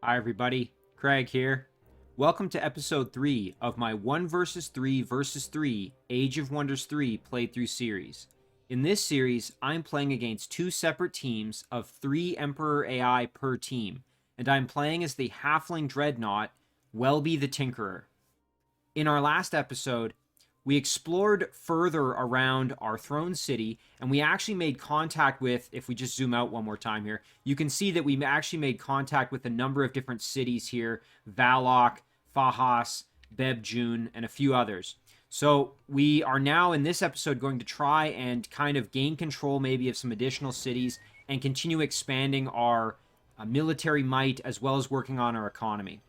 Hi everybody, Craig here. Welcome to episode 3 of my 1 versus 3 versus 3 Age of Wonders 3 playthrough series. In this series, I'm playing against 2 separate teams of 3 Emperor AI per team, and I'm playing as the Halfling Dreadnought, Welby the Tinkerer. In our last episode, we explored further around our throne city, and we actually made contact with, if we just zoom out one more time here, you can see that we actually made contact with a number of different cities here: Valok, Fahas, Bebjun, and a few others. So we are now in this episode going to try and kind of gain control maybe of some additional cities and continue expanding our military might as well as working on our economy.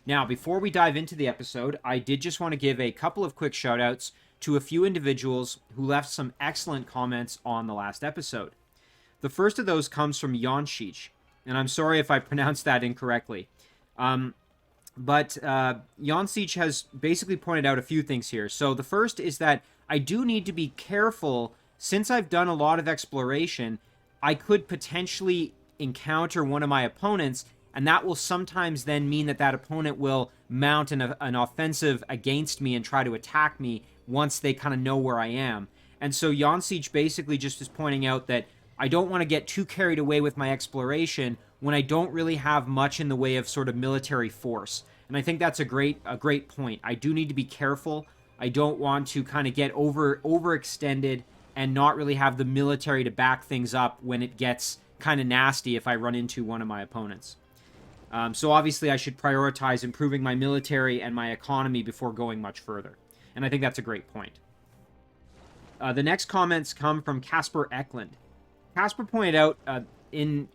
Now, before we dive into the episode, I did just want to give a couple of quick shout-outs to a few individuals who left some excellent comments on the last episode. The first of those comes from Yonshich, and I'm sorry if I pronounced that incorrectly. But Yonshich has basically pointed out a few things here. So the first is that I do need to be careful. Since I've done a lot of exploration, I could potentially encounter one of my opponents, and that will sometimes then mean that opponent will mount an offensive against me and try to attack me once they kind of know where I am. And so Yonsiech basically just is pointing out that I don't want to get too carried away with my exploration when I don't really have much in the way of sort of military force. And I think that's a great point. I do need to be careful. I don't want to kind of get overextended and not really have the military to back things up when it gets kind of nasty if I run into one of my opponents. So obviously I should prioritize improving my military and my economy before going much further. And I think that's a great point. The next comments come from Casper Eklund. Casper pointed out in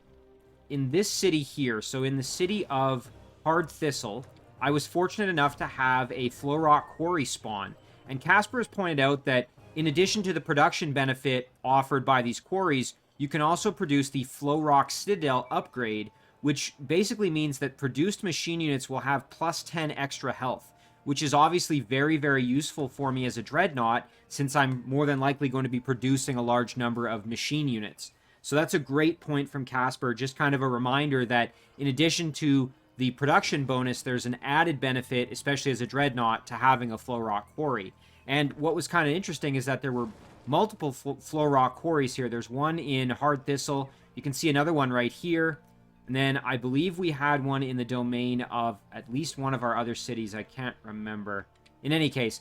this city here, so in the city of Hard Thistle, I was fortunate enough to have a Flow Rock Quarry spawn. And Casper has pointed out that in addition to the production benefit offered by these quarries, you can also produce the Flow Rock Citadel upgrade, which basically means that produced machine units will have plus 10 extra health, which is obviously very, very useful for me as a Dreadnought, since I'm more than likely going to be producing a large number of machine units. So that's a great point from Casper, just kind of a reminder that in addition to the production bonus, there's an added benefit, especially as a Dreadnought, to having a Flow Rock Quarry. And what was kind of interesting is that there were multiple Flow Rock Quarries here. There's one in Hard Thistle. You can see another one right here. And then I believe we had one in the domain of at least one of our other cities. I can't remember. In any case,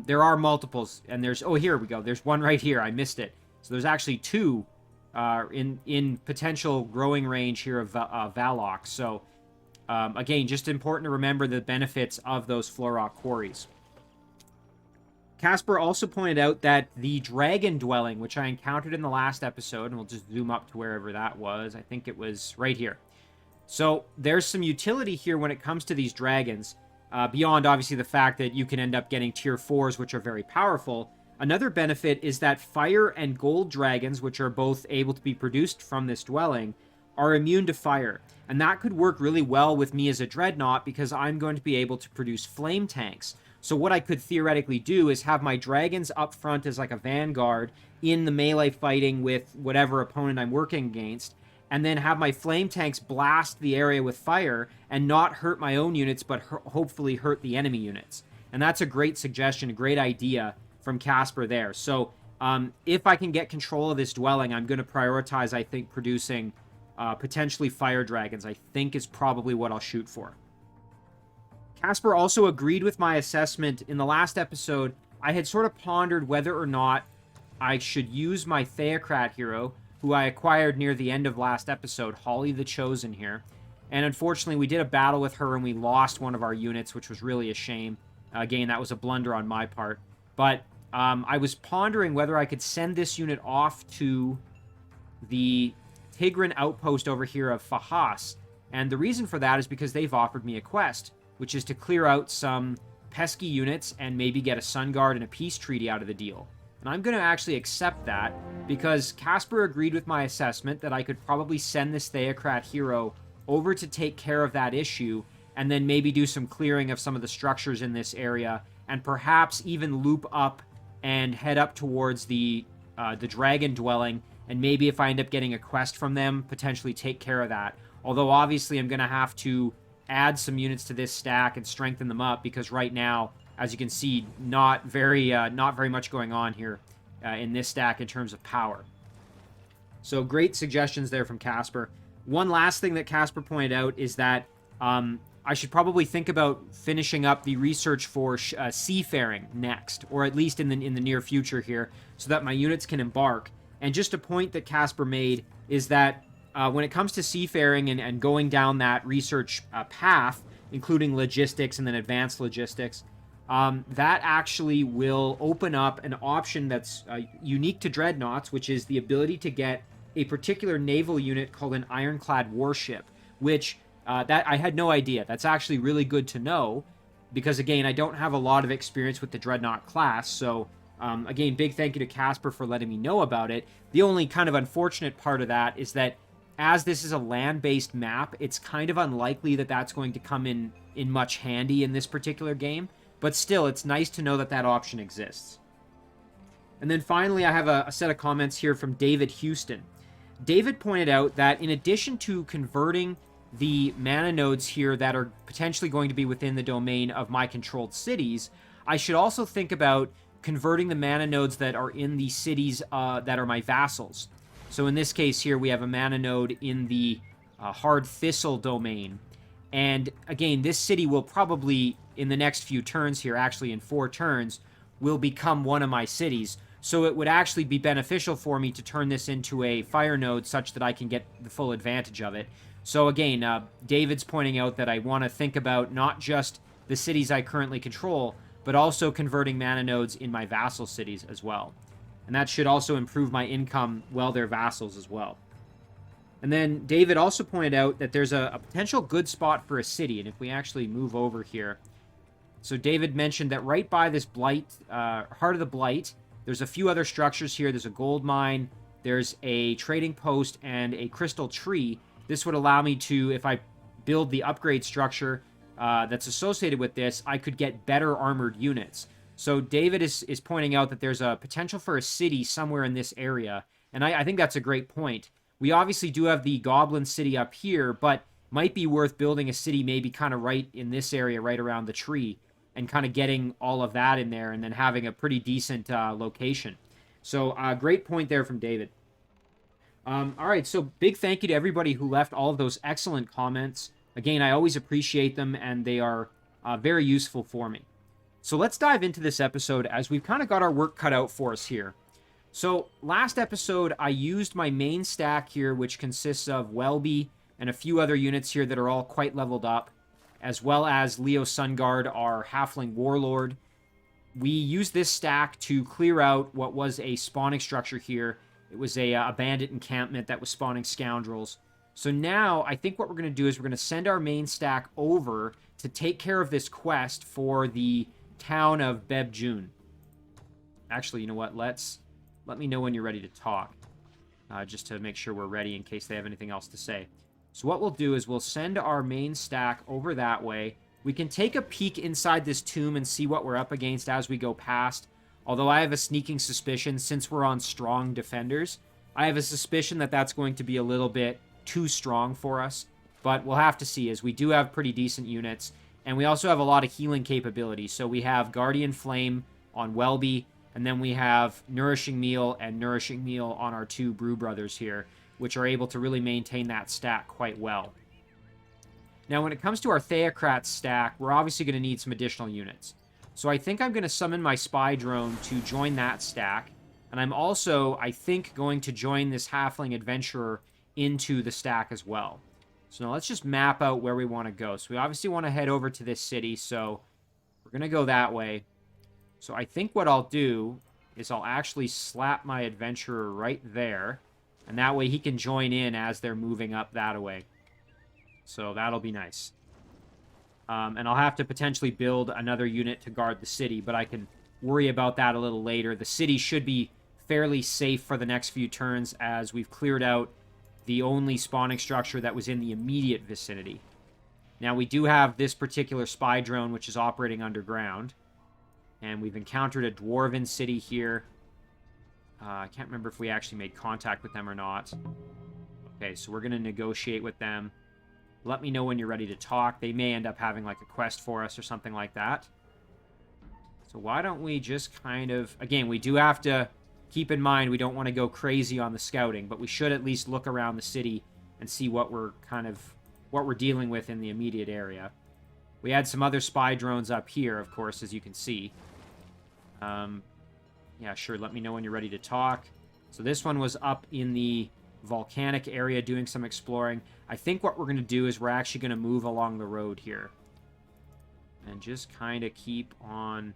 there are multiples. And there's... Oh, here we go. There's one right here. I missed it. So there's actually two in potential growing range here of Valok. So, again, just important to remember the benefits of those Flow Rock Quarries. Casper also pointed out that the dragon dwelling, which I encountered in the last episode, and we'll just zoom up to wherever that was. I think it was right here. So there's some utility here when it comes to these dragons, beyond obviously the fact that you can end up getting tier 4s, which are very powerful. Another benefit is that fire and gold dragons, which are both able to be produced from this dwelling, are immune to fire. And that could work really well with me as a Dreadnought because I'm going to be able to produce flame tanks. So what I could theoretically do is have my dragons up front as like a vanguard in the melee fighting with whatever opponent I'm working against, and then have my flame tanks blast the area with fire and not hurt my own units, but hopefully hurt the enemy units. And that's a great suggestion, a great idea from Casper there. So if I can get control of this dwelling, I'm going to prioritize, I think, producing potentially fire dragons. I think is probably what I'll shoot for. Casper also agreed with my assessment. In the last episode, I had sort of pondered whether or not I should use my Theocrat hero, who I acquired near the end of last episode, Holly the Chosen here. And unfortunately, we did a battle with her and we lost one of our units, which was really a shame. Again, that was a blunder on my part. But I was pondering whether I could send this unit off to the Tigran outpost over here of Fahas. And the reason for that is because they've offered me a quest, which is to clear out some pesky units and maybe get a Sun Guard and a peace treaty out of the deal. And I'm going to actually accept that because Casper agreed with my assessment that I could probably send this Theocrat hero over to take care of that issue and then maybe do some clearing of some of the structures in this area and perhaps even loop up and head up towards the dragon dwelling, and maybe if I end up getting a quest from them, potentially take care of that. Although, obviously, I'm going to have to add some units to this stack and strengthen them up, because right now, as you can see, not very much going on here in this stack in terms of power. So great suggestions there from Casper. One last thing that Casper pointed out is that I should probably think about finishing up the research for seafaring next, or at least in the near future here, so that my units can embark. And just a point that Casper made is that when it comes to seafaring and going down that research path, including logistics and then advanced logistics, that actually will open up an option that's unique to Dreadnoughts, which is the ability to get a particular naval unit called an ironclad warship, which that I had no idea. That's actually really good to know, because again, I don't have a lot of experience with the Dreadnought class, so again, big thank you to Casper for letting me know about it. The only kind of unfortunate part of that is that as this is a land-based map, it's kind of unlikely that that's going to come in much handy in this particular game, but still, it's nice to know that that option exists. And then finally, I have a set of comments here from David Houston. David pointed out that in addition to converting the mana nodes here that are potentially going to be within the domain of my controlled cities, I should also think about converting the mana nodes that are in the cities that are my vassals. So in this case here, we have a mana node in the Hard Thistle domain. And again, this city will probably, in the next few turns here, actually in 4 turns, will become one of my cities. So it would actually be beneficial for me to turn this into a fire node such that I can get the full advantage of it. So again, David's pointing out that I want to think about not just the cities I currently control, but also converting mana nodes in my vassal cities as well. And that should also improve my income while they're vassals as well. And then David also pointed out that there's a potential good spot for a city. And if we actually move over here. So David mentioned that right by this Blight, Heart of the Blight, there's a few other structures here. There's a gold mine, there's a trading post, and a crystal tree. This would allow me to, if I build the upgrade structure that's associated with this, I could get better armored units. So David is pointing out that there's a potential for a city somewhere in this area, and I think that's a great point. We obviously do have the Goblin City up here, but might be worth building a city maybe kind of right in this area, right around the tree, and kind of getting all of that in there, and then having a pretty decent location. So great point there from David. All right, so big thank you to everybody who left all of those excellent comments. Again, I always appreciate them, and they are very useful for me. So let's dive into this episode, as we've kind of got our work cut out for us here. So last episode, I used my main stack here, which consists of Welby and a few other units here that are all quite leveled up, as well as Leo Sunguard, our Halfling Warlord. We used this stack to clear out what was a spawning structure here. It was a bandit encampment that was spawning scoundrels. So now, I think what we're going to do is we're going to send our main stack over to take care of this quest for the town of Bebjun. Actually, you know what? Let me know when you're ready to talk, just to make sure we're ready in case they have anything else to say. So what we'll do is we'll send our main stack over that way. We can take a peek inside this tomb and see what we're up against as we go past. Although I have a sneaking suspicion, since we're on strong defenders, I have a suspicion that that's going to be a little bit too strong for us. But we'll have to see, as we do have pretty decent units. And we also have a lot of healing capabilities. So we have Guardian Flame on Welby, and then we have Nourishing Meal and Nourishing Meal on our 2 Brew Brothers here, which are able to really maintain that stack quite well. Now, when it comes to our Theocrat stack, we're obviously going to need some additional units. So I think I'm going to summon my Spy Drone to join that stack. And I'm also, I think, going to join this Halfling Adventurer into the stack as well. So now let's just map out where we want to go. So we obviously want to head over to this city, so we're going to go that way. So I think what I'll do is I'll actually slap my Adventurer right there. And that way he can join in as they're moving up that way. So that'll be nice. And I'll have to potentially build another unit to guard the city, but I can worry about that a little later. The city should be fairly safe for the next few turns, as we've cleared out the only spawning structure that was in the immediate vicinity. Now, we do have this particular spy drone, which is operating underground. And we've encountered a dwarven city here. I can't remember if we actually made contact with them or not. Okay, so we're going to negotiate with them. Let me know when you're ready to talk. They may end up having like a quest for us or something like that. So why don't we just kind of... Again, we do have to keep in mind we don't want to go crazy on the scouting, but we should at least look around the city and see what we're dealing with in the immediate area. We had some other spy drones up here, of course, as you can see. Yeah, sure, let me know when you're ready to talk. So this one was up in the volcanic area doing some exploring. I think what we're going to do is we're actually going to move along the road here. And just kind of keep on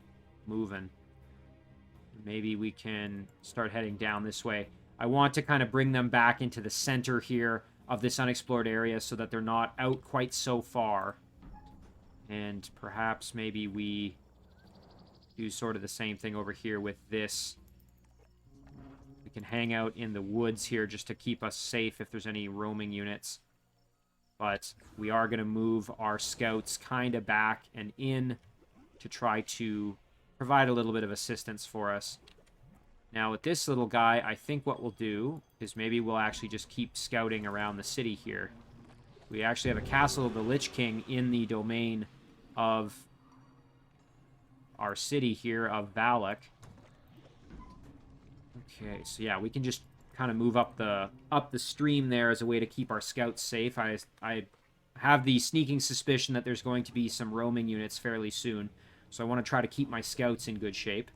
moving. Maybe we can start heading down this way. I want to kind of bring them back into the center here of this unexplored area so that they're not out quite so far. And perhaps maybe we do sort of the same thing over here with this. We can hang out in the woods here just to keep us safe if there's any roaming units. But we are going to move our scouts kind of back and in to try to provide a little bit of assistance for us. Now, with this little guy, I think what we'll do is maybe we'll actually just keep scouting around the city here. We actually have a castle of the Lich King in the domain of our city here of Valak. Okay, so yeah, we can just kind of move up the stream there as a way to keep our scouts safe. I have the sneaking suspicion that there's going to be some roaming units fairly soon. So I want to try to keep my scouts in good shape.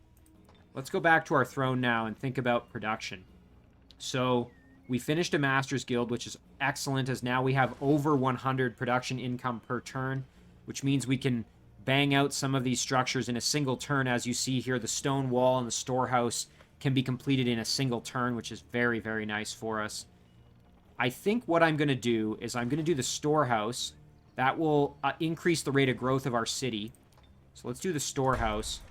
Let's go back to our throne now and think about production. So we finished a Master's Guild, which is excellent, as now we have over 100 production income per turn, which means we can bang out some of these structures in a single turn. As you see here, the stone wall and the storehouse can be completed in a single turn, which is very, very nice for us. I think what I'm going to do is I'm going to do the storehouse. That will increase the rate of growth of our city. So let's do the storehouse,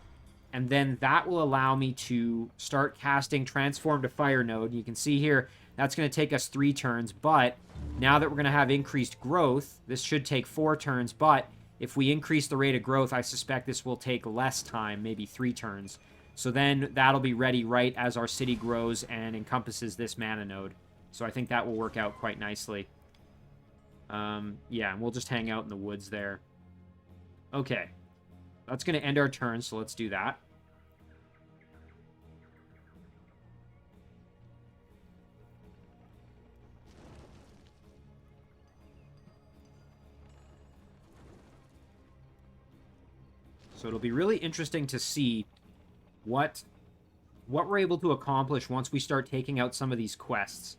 and then that will allow me to start casting Transform to Fire Node. You can see here, that's going to take us 3 turns, but now that we're going to have increased growth, this should take 4 turns, but if we increase the rate of growth, I suspect this will take less time, maybe 3 turns. So then that'll be ready right as our city grows and encompasses this mana node. So I think that will work out quite nicely. Yeah, and we'll just hang out in the woods there. Okay. That's going to end our turn, so let's do that. So it'll be really interesting to see what we're able to accomplish once we start taking out some of these quests.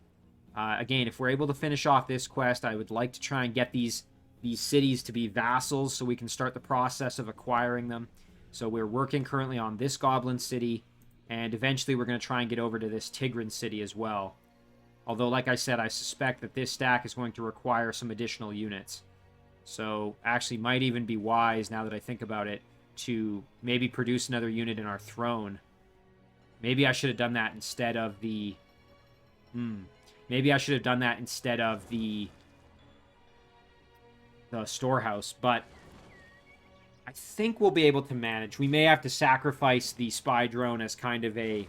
Again, if we're able to finish off this quest, I would like to try and get these cities to be vassals so we can start the process of acquiring them. So we're working currently on this Goblin City, and eventually we're going to try and get over to this Tigran City as well. Although, like I said, I suspect that this stack is going to require some additional units. So actually might even be wise, now that I think about it, to maybe produce another unit in our throne. Maybe I should have done that instead of the... Maybe I should have done that instead of the storehouse, but I think we'll be able to manage. We may have to sacrifice the spy drone as kind of a,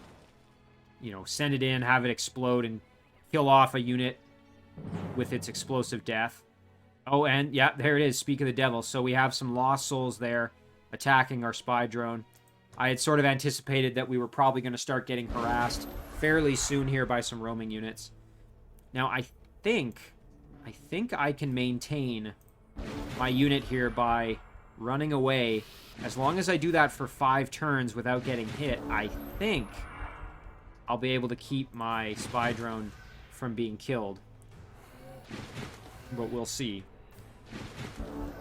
send it in, have it explode, and kill off a unit with its explosive death. Oh, and yeah, there it is, Speak of the Devil. So we have some lost souls there attacking our spy drone. I had sort of anticipated that we were probably going to start getting harassed fairly soon here by some roaming units. Now, I think I can maintain my unit here by running away. As long as I do that for 5 turns without getting hit, I think I'll be able to keep my spy drone from being killed. But we'll see.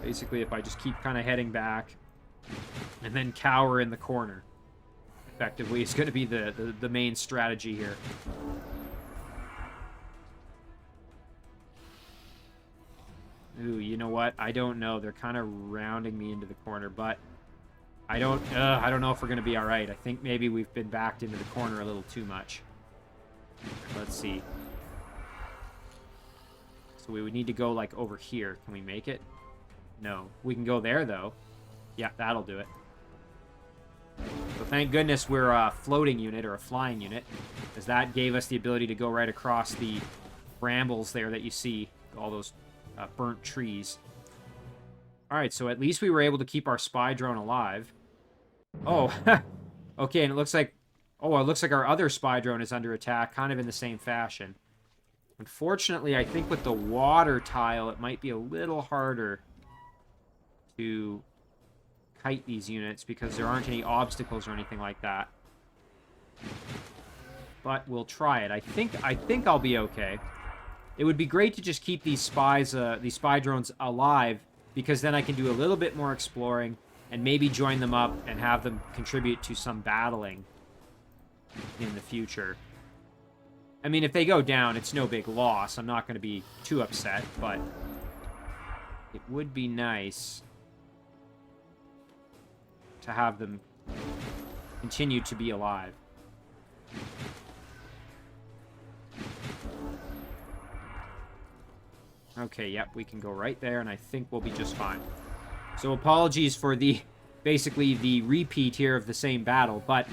Basically, if I just keep kind of heading back and then cower in the corner, effectively, it's going to be the main strategy here. Ooh, you know what? I don't know. They're kind of rounding me into the corner, but I don't know if we're going to be all right. I think maybe we've been backed into the corner a little too much. Let's see. So we would need to go, like, over here. Can we make it? No. We can go there, though. Yeah, that'll do it. So thank goodness we're a floating unit, or a flying unit, as that gave us the ability to go right across the brambles there that you see. All those burnt trees. All right, so at least we were able to keep our spy drone alive. Oh, okay, and it looks like... Oh, it looks like our other spy drone is under attack, kind of in the same fashion. Unfortunately, I think with the water tile, it might be a little harder to kite these units because there aren't any obstacles or anything like that. But we'll try it. I think I'll be okay. It would be great to just keep these spy drones alive, because then I can do a little bit more exploring and maybe join them up and have them contribute to some battling in the future. I mean, if they go down, it's no big loss. I'm not going to be too upset, but it would be nice to have them continue to be alive. Okay, yep, we can go right there, and I think we'll be just fine. So apologies for basically the repeat here of the same battle, but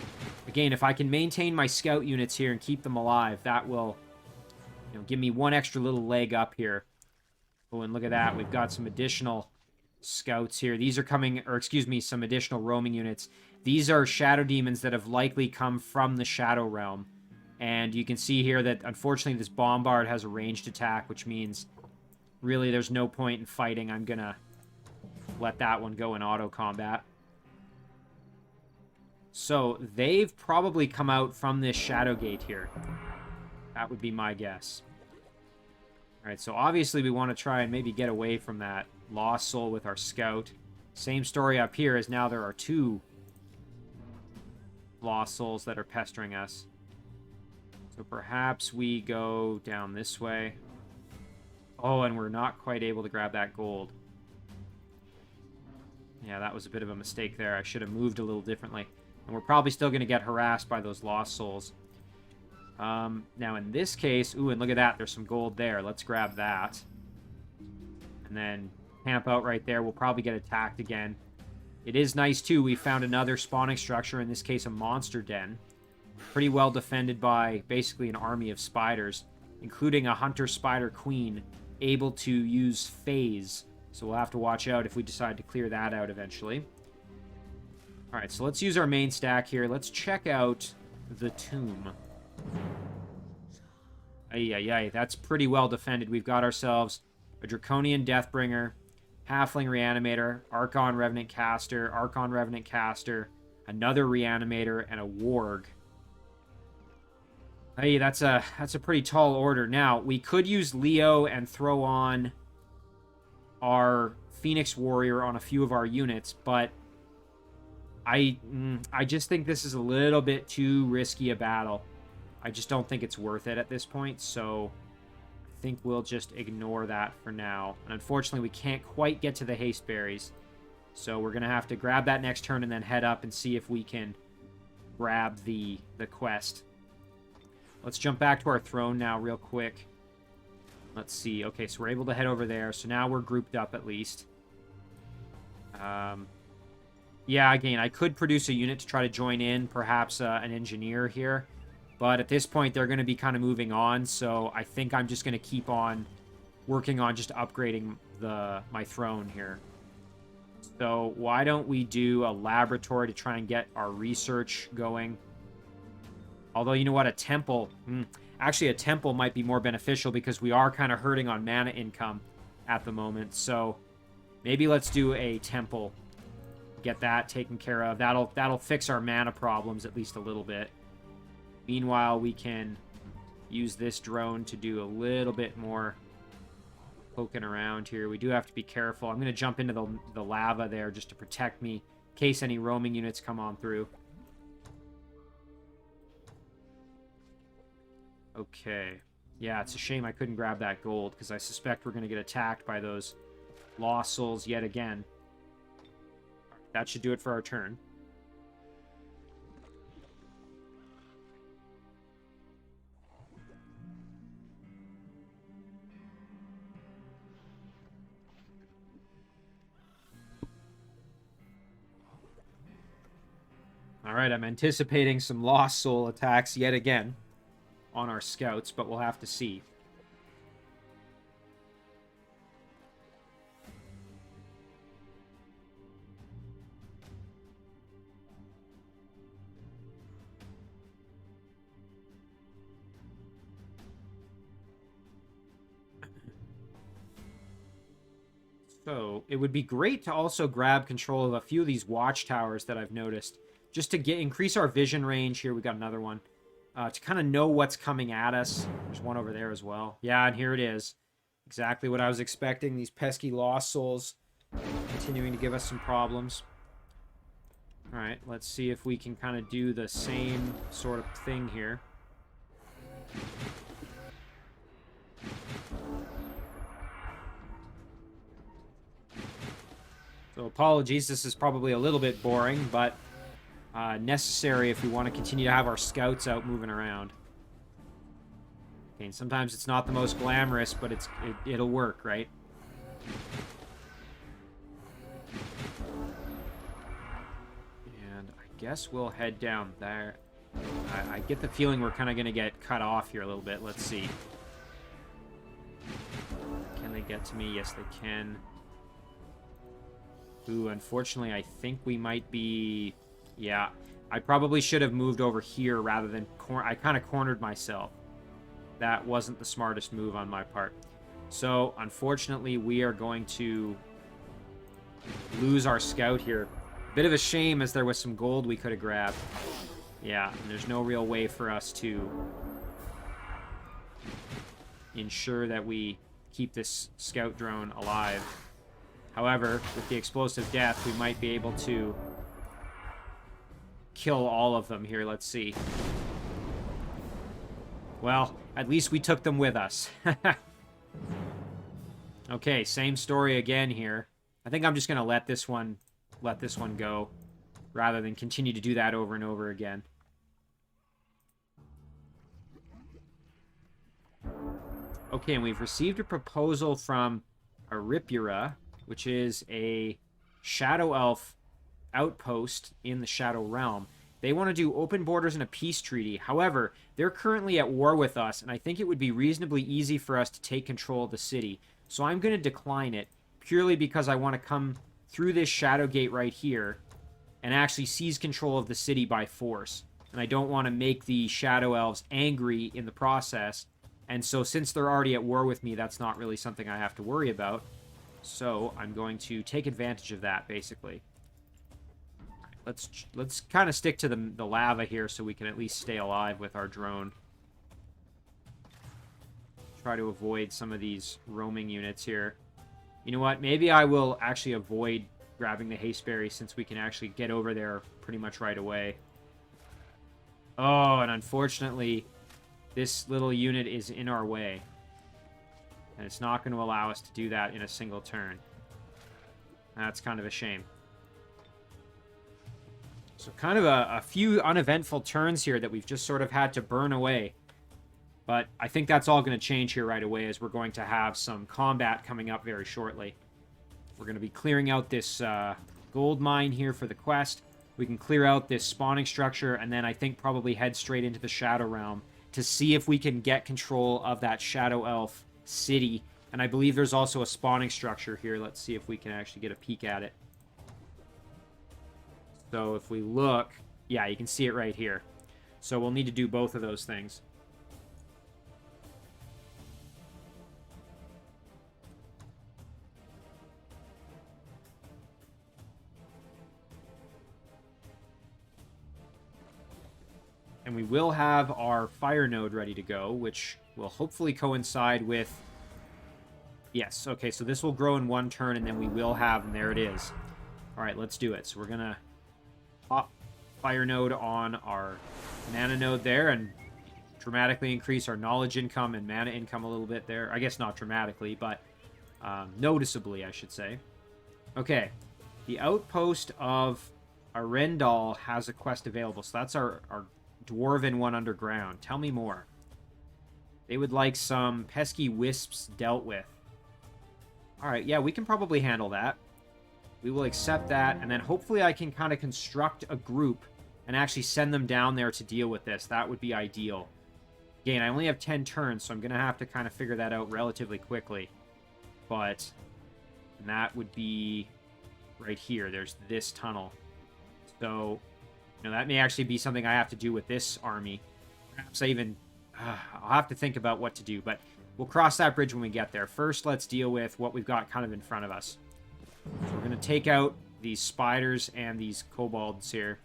again, if I can maintain my scout units here and keep them alive, that will, give me one extra little leg up here. Oh, and look at that, we've got some additional scouts here. These are coming, or excuse me, some additional roaming units. These are shadow demons that have likely come from the Shadow Realm. And you can see here that, unfortunately, this bombard has a ranged attack, which means really there's no point in fighting. I'm gonna let that one go in auto combat. So they've probably come out from this shadow gate here. That would be my guess. Alright, so obviously we want to try and maybe get away from that lost soul with our scout. Same story up here, as now there are 2 lost souls that are pestering us. So perhaps we go down this way. Oh, and we're not quite able to grab that gold. Yeah, that was a bit of a mistake there. I should have moved a little differently. And we're probably still going to get harassed by those lost souls. Now, in this case... Ooh, and look at that. There's some gold there. Let's grab that. And then camp out right there. We'll probably get attacked again. It is nice, too. We found another spawning structure. In this case, a monster den. Pretty well defended by basically an army of spiders, including a hunter spider queen able to use phase. So we'll have to watch out if we decide to clear that out eventually. Alright, so let's use our main stack here. Let's check out the tomb. Ay, that's pretty well defended. We've got ourselves a Draconian Deathbringer, Halfling Reanimator, Archon Revenant Caster, another Reanimator, and a Warg. Hey, that's a pretty tall order. Now, we could use Leo and throw on our Phoenix Warrior on a few of our units, but I just think this is a little bit too risky a battle. I just don't think it's worth it at this point, so I think we'll just ignore that for now. And unfortunately, we can't quite get to the haste berries, so we're going to have to grab that next turn and then head up and see if we can grab the quest. Let's jump back to our throne now real quick. Let's see. Okay, so we're able to head over there. So now we're grouped up at least. Yeah, again, I could produce a unit to try to join in, perhaps an engineer here. But at this point, they're going to be kind of moving on. So I think I'm just going to keep on working on just upgrading my throne here. So why don't we do a laboratory to try and get our research going? Although, you know what, a temple... Actually, a temple might be more beneficial because we are kind of hurting on mana income at the moment. So maybe let's do a temple. Get that taken care of. That'll fix our mana problems at least a little bit. Meanwhile, we can use this drone to do a little bit more poking around here. We do have to be careful. I'm going to jump into the lava there just to protect me in case any roaming units come on through. Okay. Yeah, it's a shame I couldn't grab that gold, because I suspect we're going to get attacked by those lost souls yet again. That should do it for our turn. Alright, I'm anticipating some lost soul attacks yet again on our scouts, but we'll have to see. So it would be great to also grab control of a few of these watchtowers that I've noticed, just to increase our vision range. Here we got another one, to kind of know what's coming at us. There's one over there as well. Yeah, and here it is. Exactly what I was expecting. These pesky lost souls continuing to give us some problems. All right, let's see if we can kind of do the same sort of thing here. So apologies, this is probably a little bit boring, but necessary if we want to continue to have our scouts out moving around. Okay, and sometimes it's not the most glamorous, but it'll work, right? And I guess we'll head down there. I get the feeling we're kind of going to get cut off here a little bit. Let's see. Can they get to me? Yes, they can. Ooh, unfortunately, I think we might be... Yeah, I probably should have moved over here rather than... I kind of cornered myself. That wasn't the smartest move on my part. So, unfortunately, we are going to lose our scout here. Bit of a shame, as there was some gold we could have grabbed. Yeah, and there's no real way for us to ensure that we keep this scout drone alive. However, with the explosive death, we might be able to kill all of them here. Let's see. Well, at least we took them with us. Okay, same story again here. I think I'm just going to let this one go rather than continue to do that over and over again. Okay, and we've received a proposal from Aripura, which is a Shadow Elf outpost in the Shadow Realm. They want to do open borders and a peace treaty. However, they're currently at war with us, and I think it would be reasonably easy for us to take control of the city. So I'm going to decline it, purely because I want to come through this Shadow Gate right here and actually seize control of the city by force. And I don't want to make the Shadow Elves angry in the process. And so since they're already at war with me, that's not really something I have to worry about. So I'm going to take advantage of that, basically. Let's kind of stick to the lava here so we can at least stay alive with our drone. Try to avoid some of these roaming units here. You know what? Maybe I will actually avoid grabbing the hasteberry since we can actually get over there pretty much right away. Oh, and unfortunately, this little unit is in our way. And it's not going to allow us to do that in a single turn. That's kind of a shame. So kind of a few uneventful turns here that we've just sort of had to burn away. But I think that's all going to change here right away, as we're going to have some combat coming up very shortly. We're going to be clearing out this gold mine here for the quest. We can clear out this spawning structure, and then I think probably head straight into the Shadow Realm to see if we can get control of that Shadow Elf city. And I believe there's also a spawning structure here. Let's see if we can actually get a peek at it. So if we look, yeah, you can see it right here. So we'll need to do both of those things. And we will have our fire node ready to go, which will hopefully coincide with... Yes, okay, so this will grow in one turn, and then we will have... And there it is. All right, let's do it. So we're going to pop fire node on our mana node there, and dramatically increase our knowledge income and mana income a little bit there. I guess not dramatically, but noticeably, I should say. Okay, the outpost of Arendal has a quest available, so that's our Dwarven one underground. Tell me more. They would like some pesky wisps dealt with. Alright, yeah, we can probably handle that. We will accept that, and then hopefully I can kind of construct a group and actually send them down there to deal with this. That would be ideal. Again, I only have 10 turns, so I'm going to have to kind of figure that out relatively quickly. But that would be right here. There's this tunnel. So... You know, that may actually be something I have to do with this army. Perhaps I even... I'll have to think about what to do, but we'll cross that bridge when we get there. First, let's deal with what we've got kind of in front of us. So we're going to take out these spiders and these kobolds here.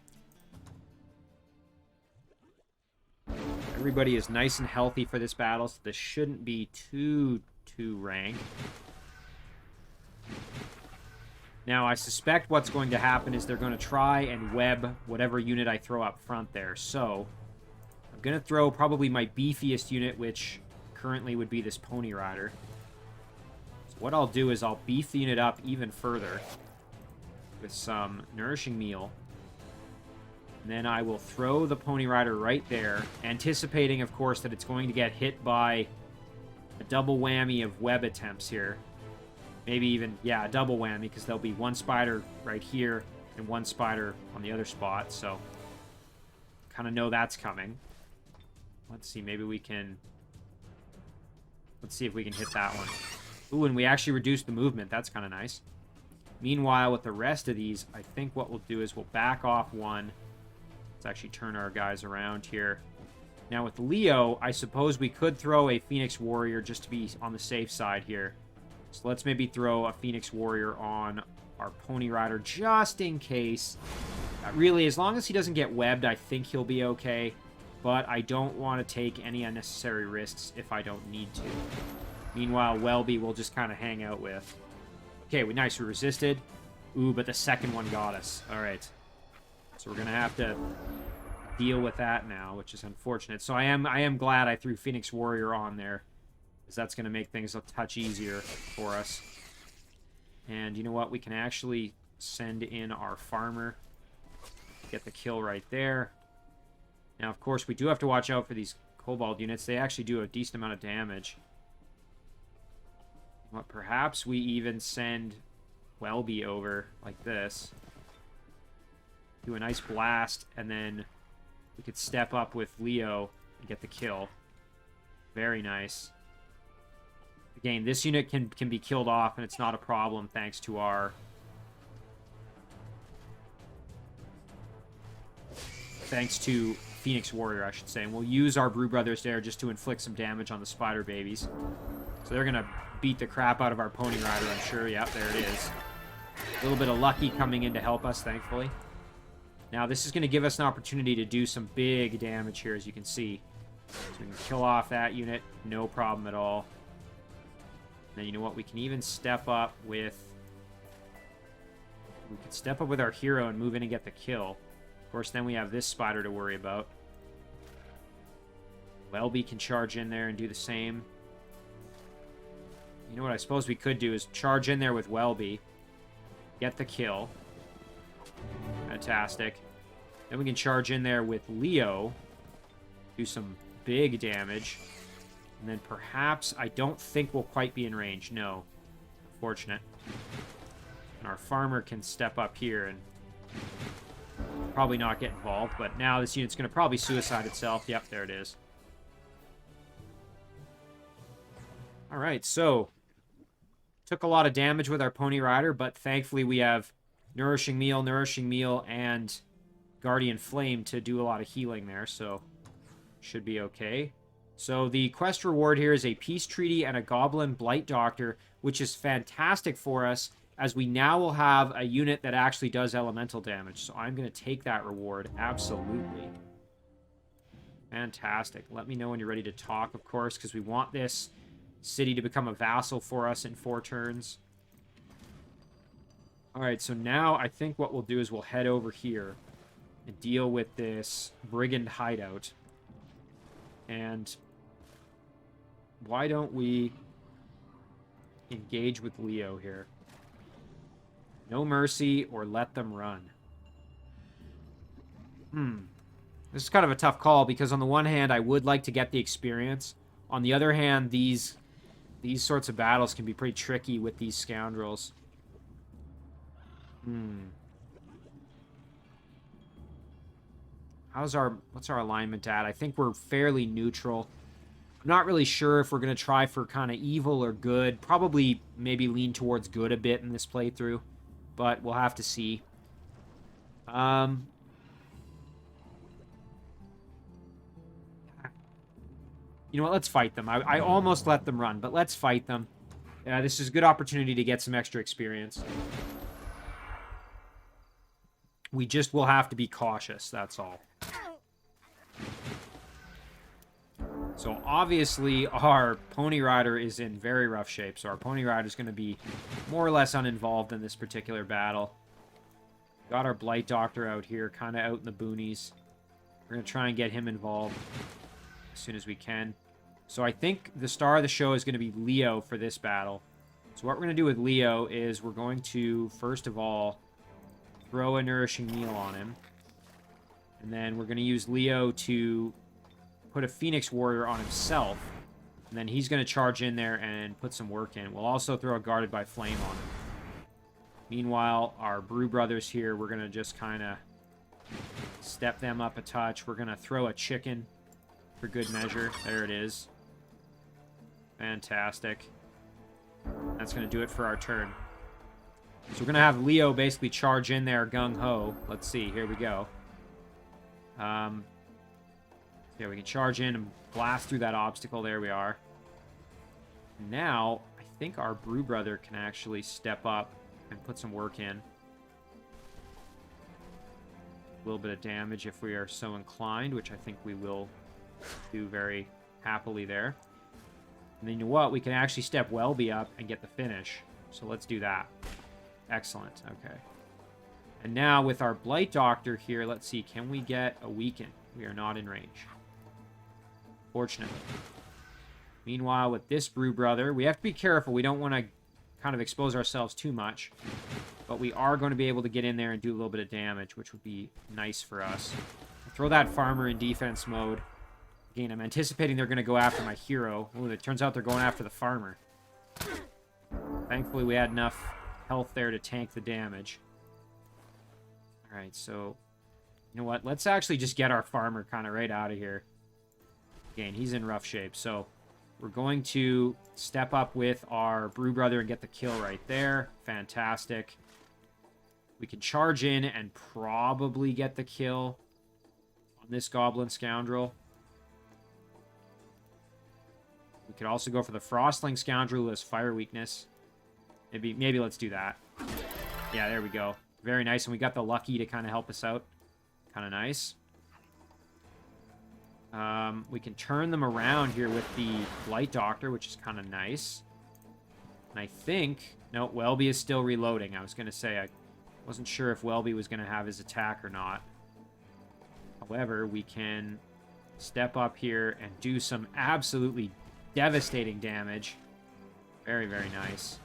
Everybody is nice and healthy for this battle, so this shouldn't be too rank. Now, I suspect what's going to happen is they're going to try and web whatever unit I throw up front there. So, I'm going to throw probably my beefiest unit, which currently would be this Pony Rider. So what I'll do is I'll beef the unit up even further with some Nourishing Meal. And then I will throw the Pony Rider right there, anticipating, of course, that it's going to get hit by a double whammy of web attempts here. Maybe even, yeah, a double whammy, because there'll be one spider right here and one spider on the other spot, so kind of know that's coming. Let's see, maybe we can... Let's see if we can hit that one. Ooh, and we actually reduced the movement. That's kind of nice. Meanwhile, with the rest of these, I think what we'll do is we'll back off one. Let's actually turn our guys around here. Now, with Leo, I suppose we could throw a Phoenix Warrior just to be on the safe side here. So let's maybe throw a Phoenix Warrior on our Pony Rider just in case. Really, as long as he doesn't get webbed, I think he'll be okay. But I don't want to take any unnecessary risks if I don't need to. Meanwhile, Welby we'll just kind of hang out with. Okay, nice, we resisted. Ooh, but the second one got us. All right. So we're going to have to deal with that now, which is unfortunate. So I am glad I threw Phoenix Warrior on there, because that's going to make things a touch easier for us. And you know what? We can actually send in our farmer. Get the kill right there. Now, of course, we do have to watch out for these kobold units. They actually do a decent amount of damage. But perhaps we even send Welby over like this. Do a nice blast, and then we could step up with Leo and get the kill. Very nice. Again, this unit can be killed off, and it's not a problem thanks to our... Thanks to Phoenix Warrior, I should say. And we'll use our Brew Brothers there just to inflict some damage on the spider babies. So they're going to beat the crap out of our Pony Rider, I'm sure. Yep, there it is. A little bit of lucky coming in to help us, thankfully. Now, this is going to give us an opportunity to do some big damage here, as you can see. So we can kill off that unit, no problem at all. And then, you know what? We can even step up with... We could step up with our hero and move in and get the kill. Of course, then we have this spider to worry about. Welby can charge in there and do the same. You know what I suppose we could do is charge in there with Welby. Get the kill. Fantastic. Then we can charge in there with Leo. Do some big damage. And then perhaps, I don't think we'll quite be in range. No. Unfortunate. And our farmer can step up here and probably not get involved. But now this unit's going to probably suicide itself. Yep, there it is. Alright, so... Took a lot of damage with our Pony Rider, but thankfully we have Nourishing Meal, and Guardian Flame to do a lot of healing there, so should be okay. So the quest reward here is a Peace Treaty and a Goblin Blight Doctor, which is fantastic for us, as we now will have a unit that actually does elemental damage. So I'm going to take that reward, absolutely. Fantastic. Let me know when you're ready to talk, of course, because we want this city to become a vassal for us in 4 turns. Alright, so now I think what we'll do is we'll head over here and deal with this brigand hideout. And why don't we engage with Leo here? No mercy or let them run. This is kind of a tough call because on the one hand, I would like to get the experience. On the other hand, these sorts of battles can be pretty tricky with these scoundrels. What's our alignment at? I think we're fairly neutral. I'm not really sure if we're going to try for kind of evil or good. Probably maybe lean towards good a bit in this playthrough. But we'll have to see. You know what? Let's fight them. I almost let them run, but let's fight them. This is a good opportunity to get some extra experience. We just will have to be cautious, that's all. So obviously our Pony Rider is in very rough shape. So our Pony Rider is going to be more or less uninvolved in this particular battle. Got our Blight Doctor out here, kind of out in the boonies. We're going to try and get him involved as soon as we can. So I think the star of the show is going to be Leo for this battle. So what we're going to do with Leo is we're going to, first of all, throw a nourishing meal on him. And then we're going to use Leo to put a Phoenix Warrior on himself. And then he's going to charge in there and put some work in. We'll also throw a Guarded by Flame on him. Meanwhile, our Brew Brothers here, we're going to just kind of step them up a touch. We're going to throw a chicken for good measure. There it is. Fantastic. That's going to do it for our turn. So we're going to have Leo basically charge in there gung-ho. Let's see. Here we go. Yeah, we can charge in and blast through that obstacle. There we are. Now, I think our Brew Brother can actually step up and put some work in. A little bit of damage if we are so inclined, which I think we will do very happily there. And then you know what? We can actually step Welby up and get the finish. So let's do that. Excellent. Okay. And now with our Blight Doctor here, let's see. Can we get a weaken? We are not in range. Fortunately. Meanwhile, with this Brew Brother, we have to be careful. We don't want to kind of expose ourselves too much. But we are going to be able to get in there and do a little bit of damage, which would be nice for us. I'll throw that Farmer in defense mode. Again, I'm anticipating they're going to go after my hero. Ooh, it turns out they're going after the Farmer. Thankfully, we had enough health there to tank the damage. Alright, so... You know what? Let's actually just get our Farmer kind of right out of here. Again, he's in rough shape, so... We're going to step up with our Brew Brother and get the kill right there. Fantastic. We can charge in and probably get the kill on this Goblin Scoundrel. We could also go for the Frostling Scoundrel who has fire weakness. Maybe let's do that. Yeah, there we go. Very nice, and we got the Lucky to kind of help us out. Kind of nice. We can turn them around here with the Blight Doctor, which is kind of nice. And I think... No, Welby is still reloading. I was going to say, I wasn't sure if Welby was going to have his attack or not. However, we can step up here and do some absolutely devastating damage. Very, very nice.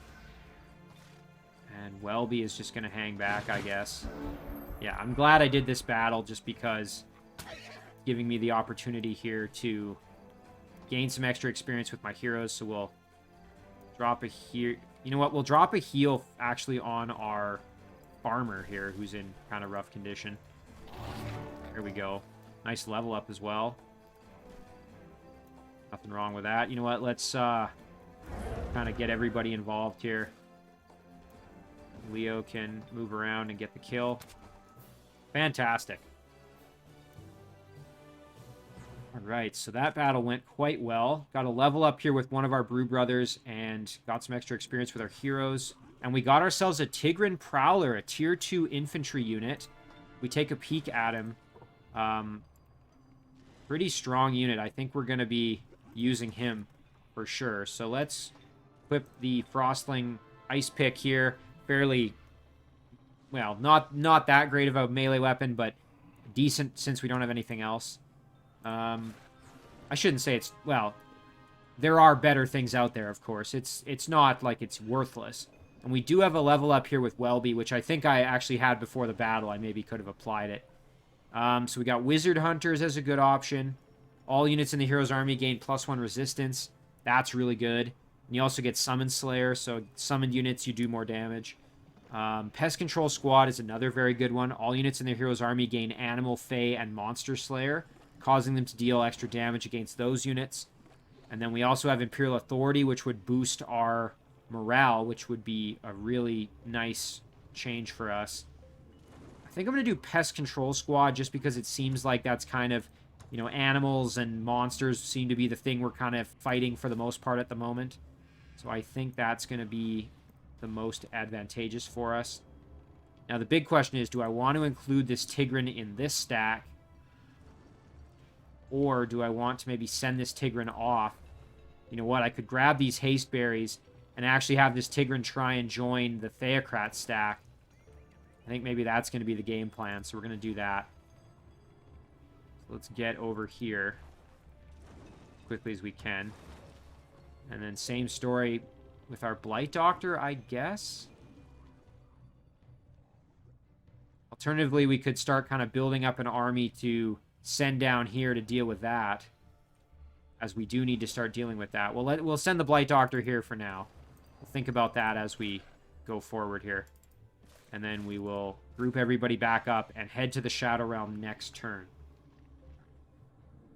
And Welby is just going to hang back, I guess. Yeah, I'm glad I did this battle just because... giving me the opportunity here to gain some extra experience with my heroes. So we'll drop a heal. You know what? We'll drop a heal actually on our Farmer here, who's in kind of rough condition. There we go. Nice level up as well. Nothing wrong with that. You know what? Let's kind of get everybody involved here. Leo can move around and get the kill. Fantastic. Alright, so that battle went quite well. Got a level up here with one of our Brew Brothers and got some extra experience with our heroes. And we got ourselves a Tigran Prowler, a tier 2 infantry unit. We take a peek at him. Pretty strong unit. I think we're going to be using him for sure. So let's equip the Frostling Ice Pick here. Fairly, well, not that great of a melee weapon, but decent since we don't have anything else. I shouldn't say it's... Well, there are better things out there, of course. It's not like it's worthless. And we do have a level up here with Welby, which I think I actually had before the battle. I maybe could have applied it. So we got Wizard Hunters as a good option. All units in the Heroes Army gain +1 resistance. That's really good. And you also get Summon Slayer, so summoned units, you do more damage. Pest Control Squad is another very good one. All units in the Heroes Army gain Animal, Fey, and Monster Slayer, causing them to deal extra damage against those units. And then we also have Imperial Authority, which would boost our morale, which would be a really nice change for us. I think I'm going to do Pest Control Squad just because it seems like that's kind of, you know, animals and monsters seem to be the thing we're kind of fighting for the most part at the moment. So I think that's going to be the most advantageous for us. Now, the big question is, do I want to include this Tigran in this stack? Or do I want to maybe send this Tigran off? You know what? I could grab these haste berries and actually have this Tigran try and join the Theocrat stack. I think maybe that's going to be the game plan, so we're going to do that. So let's get over here as quickly as we can. And then same story with our Blight Doctor, I guess. Alternatively, we could start kind of building up an army to send down here to deal with that, as we do need to start dealing with that. We'll send the Blight Doctor here for now. We'll think about that as we go forward here. And then we will group everybody back up and head to the Shadow Realm next turn.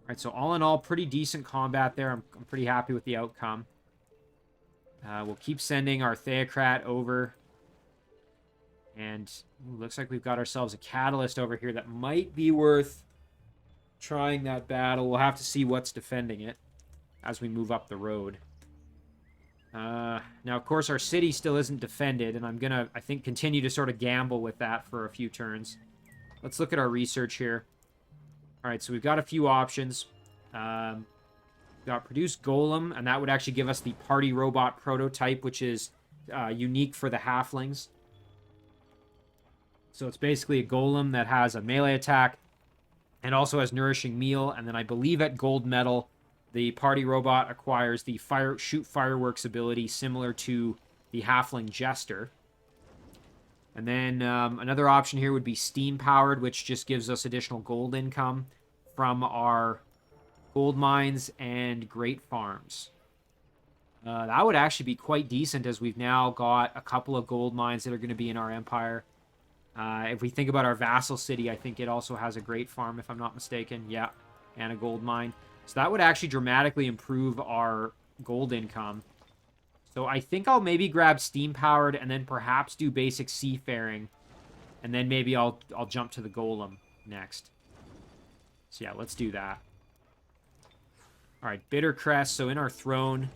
Alright, so all in all, pretty decent combat there. I'm pretty happy with the outcome. We'll keep sending our Theocrat over. And looks like we've got ourselves a Catalyst over here that might be worth trying that battle. We'll have to see what's defending it as we move up the road. Now, of course, our city still isn't defended, and I'm going to, I think, continue to sort of gamble with that for a few turns. Let's look at our research here. All right, so we've got a few options. We've got Produce Golem, and that would actually give us the Party Robot prototype, which is unique for the Halflings. So it's basically a Golem that has a melee attack and also has Nourishing Meal, and then I believe at Gold Medal, the Party Robot acquires the Shoot Fireworks ability similar to the Halfling Jester. And then another option here would be Steam Powered, which just gives us additional gold income from our gold mines and great farms. That would actually be quite decent, as we've now got a couple of gold mines that are going to be in our empire. If we think about our vassal city, I think it also has a great farm, if I'm not mistaken. Yeah, and a gold mine. So that would actually dramatically improve our gold income. So I think I'll maybe grab Steam Powered and then perhaps do basic Seafaring. And then maybe I'll jump to the Golem next. So yeah, let's do that. Alright, Bitter Crest. So in our throne,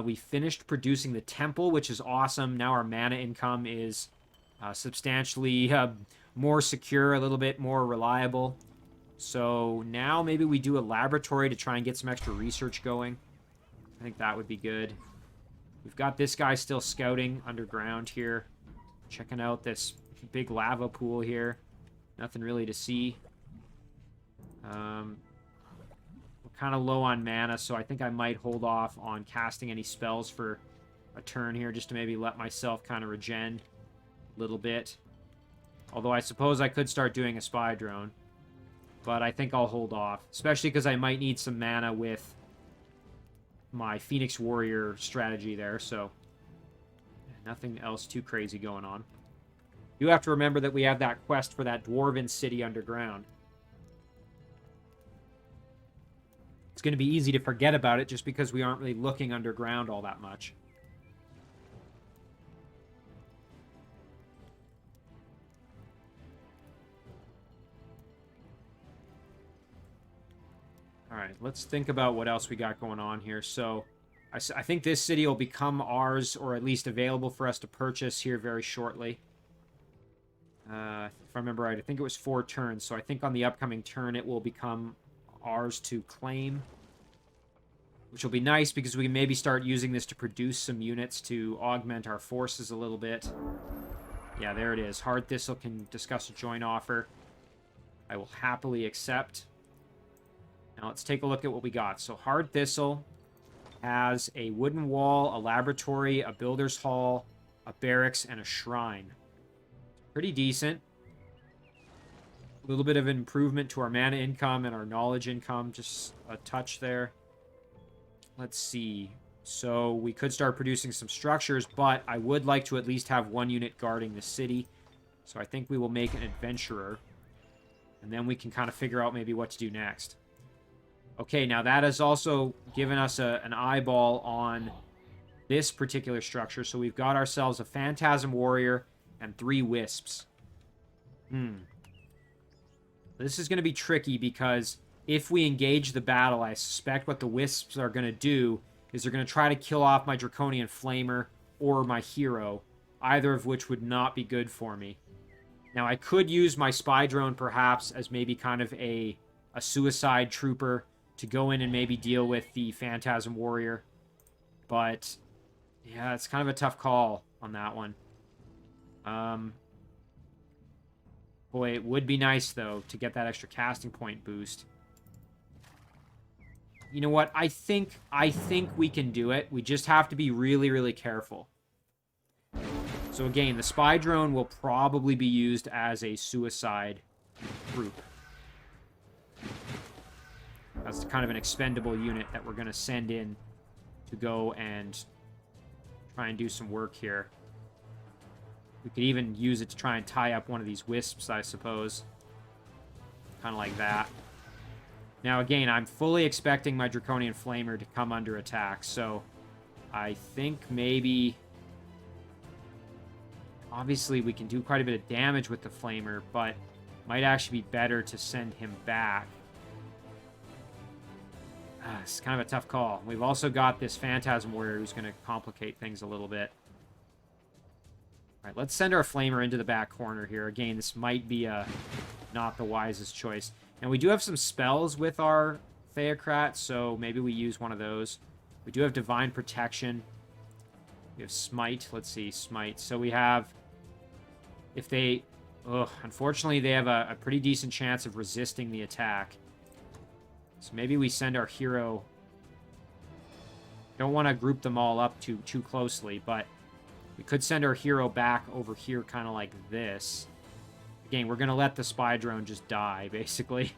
we finished producing the Temple, which is awesome. Now our mana income is substantially more secure, a little bit more reliable. So now maybe we do a laboratory to try and get some extra research going. I think that would be good. We've got this guy still scouting underground here. Checking out this big lava pool here. Nothing really to see. We're kind of low on mana, so I think I might hold off on casting any spells for a turn here, just to maybe let myself kind of regen a little bit. Although I suppose I could start doing a spy drone. But I think I'll hold off, especially because I might need some mana with my Phoenix Warrior strategy there, so nothing else too crazy going on. You have to remember that we have that quest for that Dwarven city underground. It's going to be easy to forget about it just because we aren't really looking underground all that much. Alright, let's think about what else we got going on here. So, I think this city will become ours, or at least available for us to purchase here very shortly. If I remember right, I think it was 4 turns, so I think on the upcoming turn it will become ours to claim. Which will be nice, because we can maybe start using this to produce some units to augment our forces a little bit. Yeah, there it is. Hard Thistle can discuss a joint offer. I will happily accept. Now let's take a look at what we got. So Hard Thistle has a wooden wall, a laboratory, a builder's hall, a barracks, and a shrine. Pretty decent. A little bit of improvement to our mana income and our knowledge income. Just a touch there. Let's see. So we could start producing some structures, but I would like to at least have 1 unit guarding the city. So I think we will make an adventurer. And then we can kind of figure out maybe what to do next. Okay, now that has also given us an eyeball on this particular structure. So we've got ourselves a Phantasm Warrior and 3 Wisps. This is going to be tricky, because if we engage the battle, I suspect what the Wisps are going to do is they're going to try to kill off my Draconian Flamer or my hero, either of which would not be good for me. Now, I could use my spy drone perhaps as maybe kind of a suicide trooper to go in and maybe deal with the Phantasm Warrior. But, yeah, it's kind of a tough call on that one. Boy, it would be nice, though, to get that extra casting point boost. You know what? I think we can do it. We just have to be really, really careful. So again, the spy drone will probably be used as a suicide group. That's kind of an expendable unit that we're going to send in to go and try and do some work here. We could even use it to try and tie up one of these wisps, I suppose. Kind of like that. Now, again, I'm fully expecting my Draconian Flamer to come under attack, so I think maybe... Obviously, we can do quite a bit of damage with the Flamer, but might actually be better to send him back. It's kind of a tough call. We've also got this Phantasm Warrior who's going to complicate things a little bit. All right, let's send our Flamer into the back corner here. Again, this might be not the wisest choice. And we do have some spells with our Theocrat, so maybe we use one of those. We do have Divine Protection. We have Smite. Let's see, Smite. So we have... If they... unfortunately, they have a pretty decent chance of resisting the attack. So maybe we send our hero... Don't want to group them all up too closely, but we could send our hero back over here kind of like this. Again, we're going to let the spy drone just die, basically.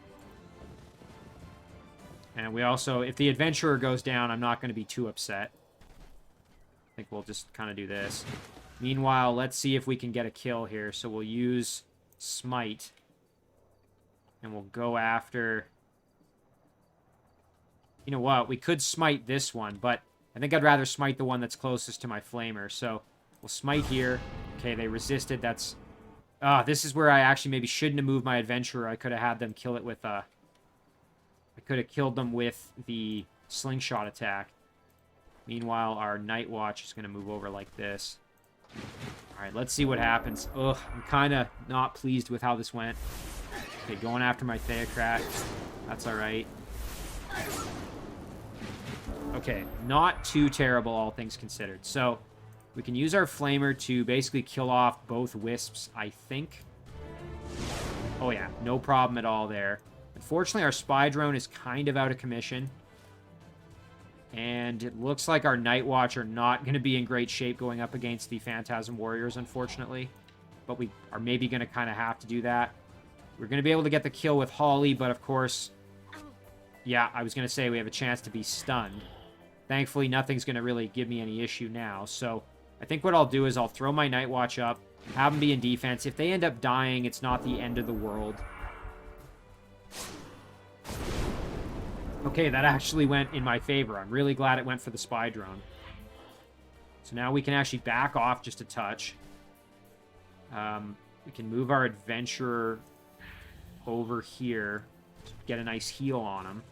And we also... If the adventurer goes down, I'm not going to be too upset. I think we'll just kind of do this. Meanwhile, let's see if we can get a kill here. So we'll use Smite. And we'll go after... You know what? We could smite this one, but I think I'd rather smite the one that's closest to my Flamer. So we'll smite here. Okay, they resisted. That's... this is where I actually maybe shouldn't have moved my adventurer. I could have had them kill it with... I could have killed them with the slingshot attack. Meanwhile, our Night Watch is going to move over like this. Alright, let's see what happens. Ugh, I'm kind of not pleased with how this went. Okay, going after my Theocrat. That's alright. Okay, not too terrible, all things considered. So, we can use our Flamer to basically kill off both Wisps, I think. Oh yeah, no problem at all there. Unfortunately, our Spy Drone is kind of out of commission. And it looks like our Night Watch are not going to be in great shape going up against the Phantasm Warriors, unfortunately. But we are maybe going to kind of have to do that. We're going to be able to get the kill with Holly, but of course... Yeah, I was going to say we have a chance to be stunned. Thankfully, nothing's going to really give me any issue now. So, I think what I'll do is I'll throw my Night Watch up, have them be in defense. If they end up dying, it's not the end of the world. Okay, that actually went in my favor. I'm really glad it went for the Spy Drone. So now we can actually back off just a touch. We can move our Adventurer over here to get a nice heal on him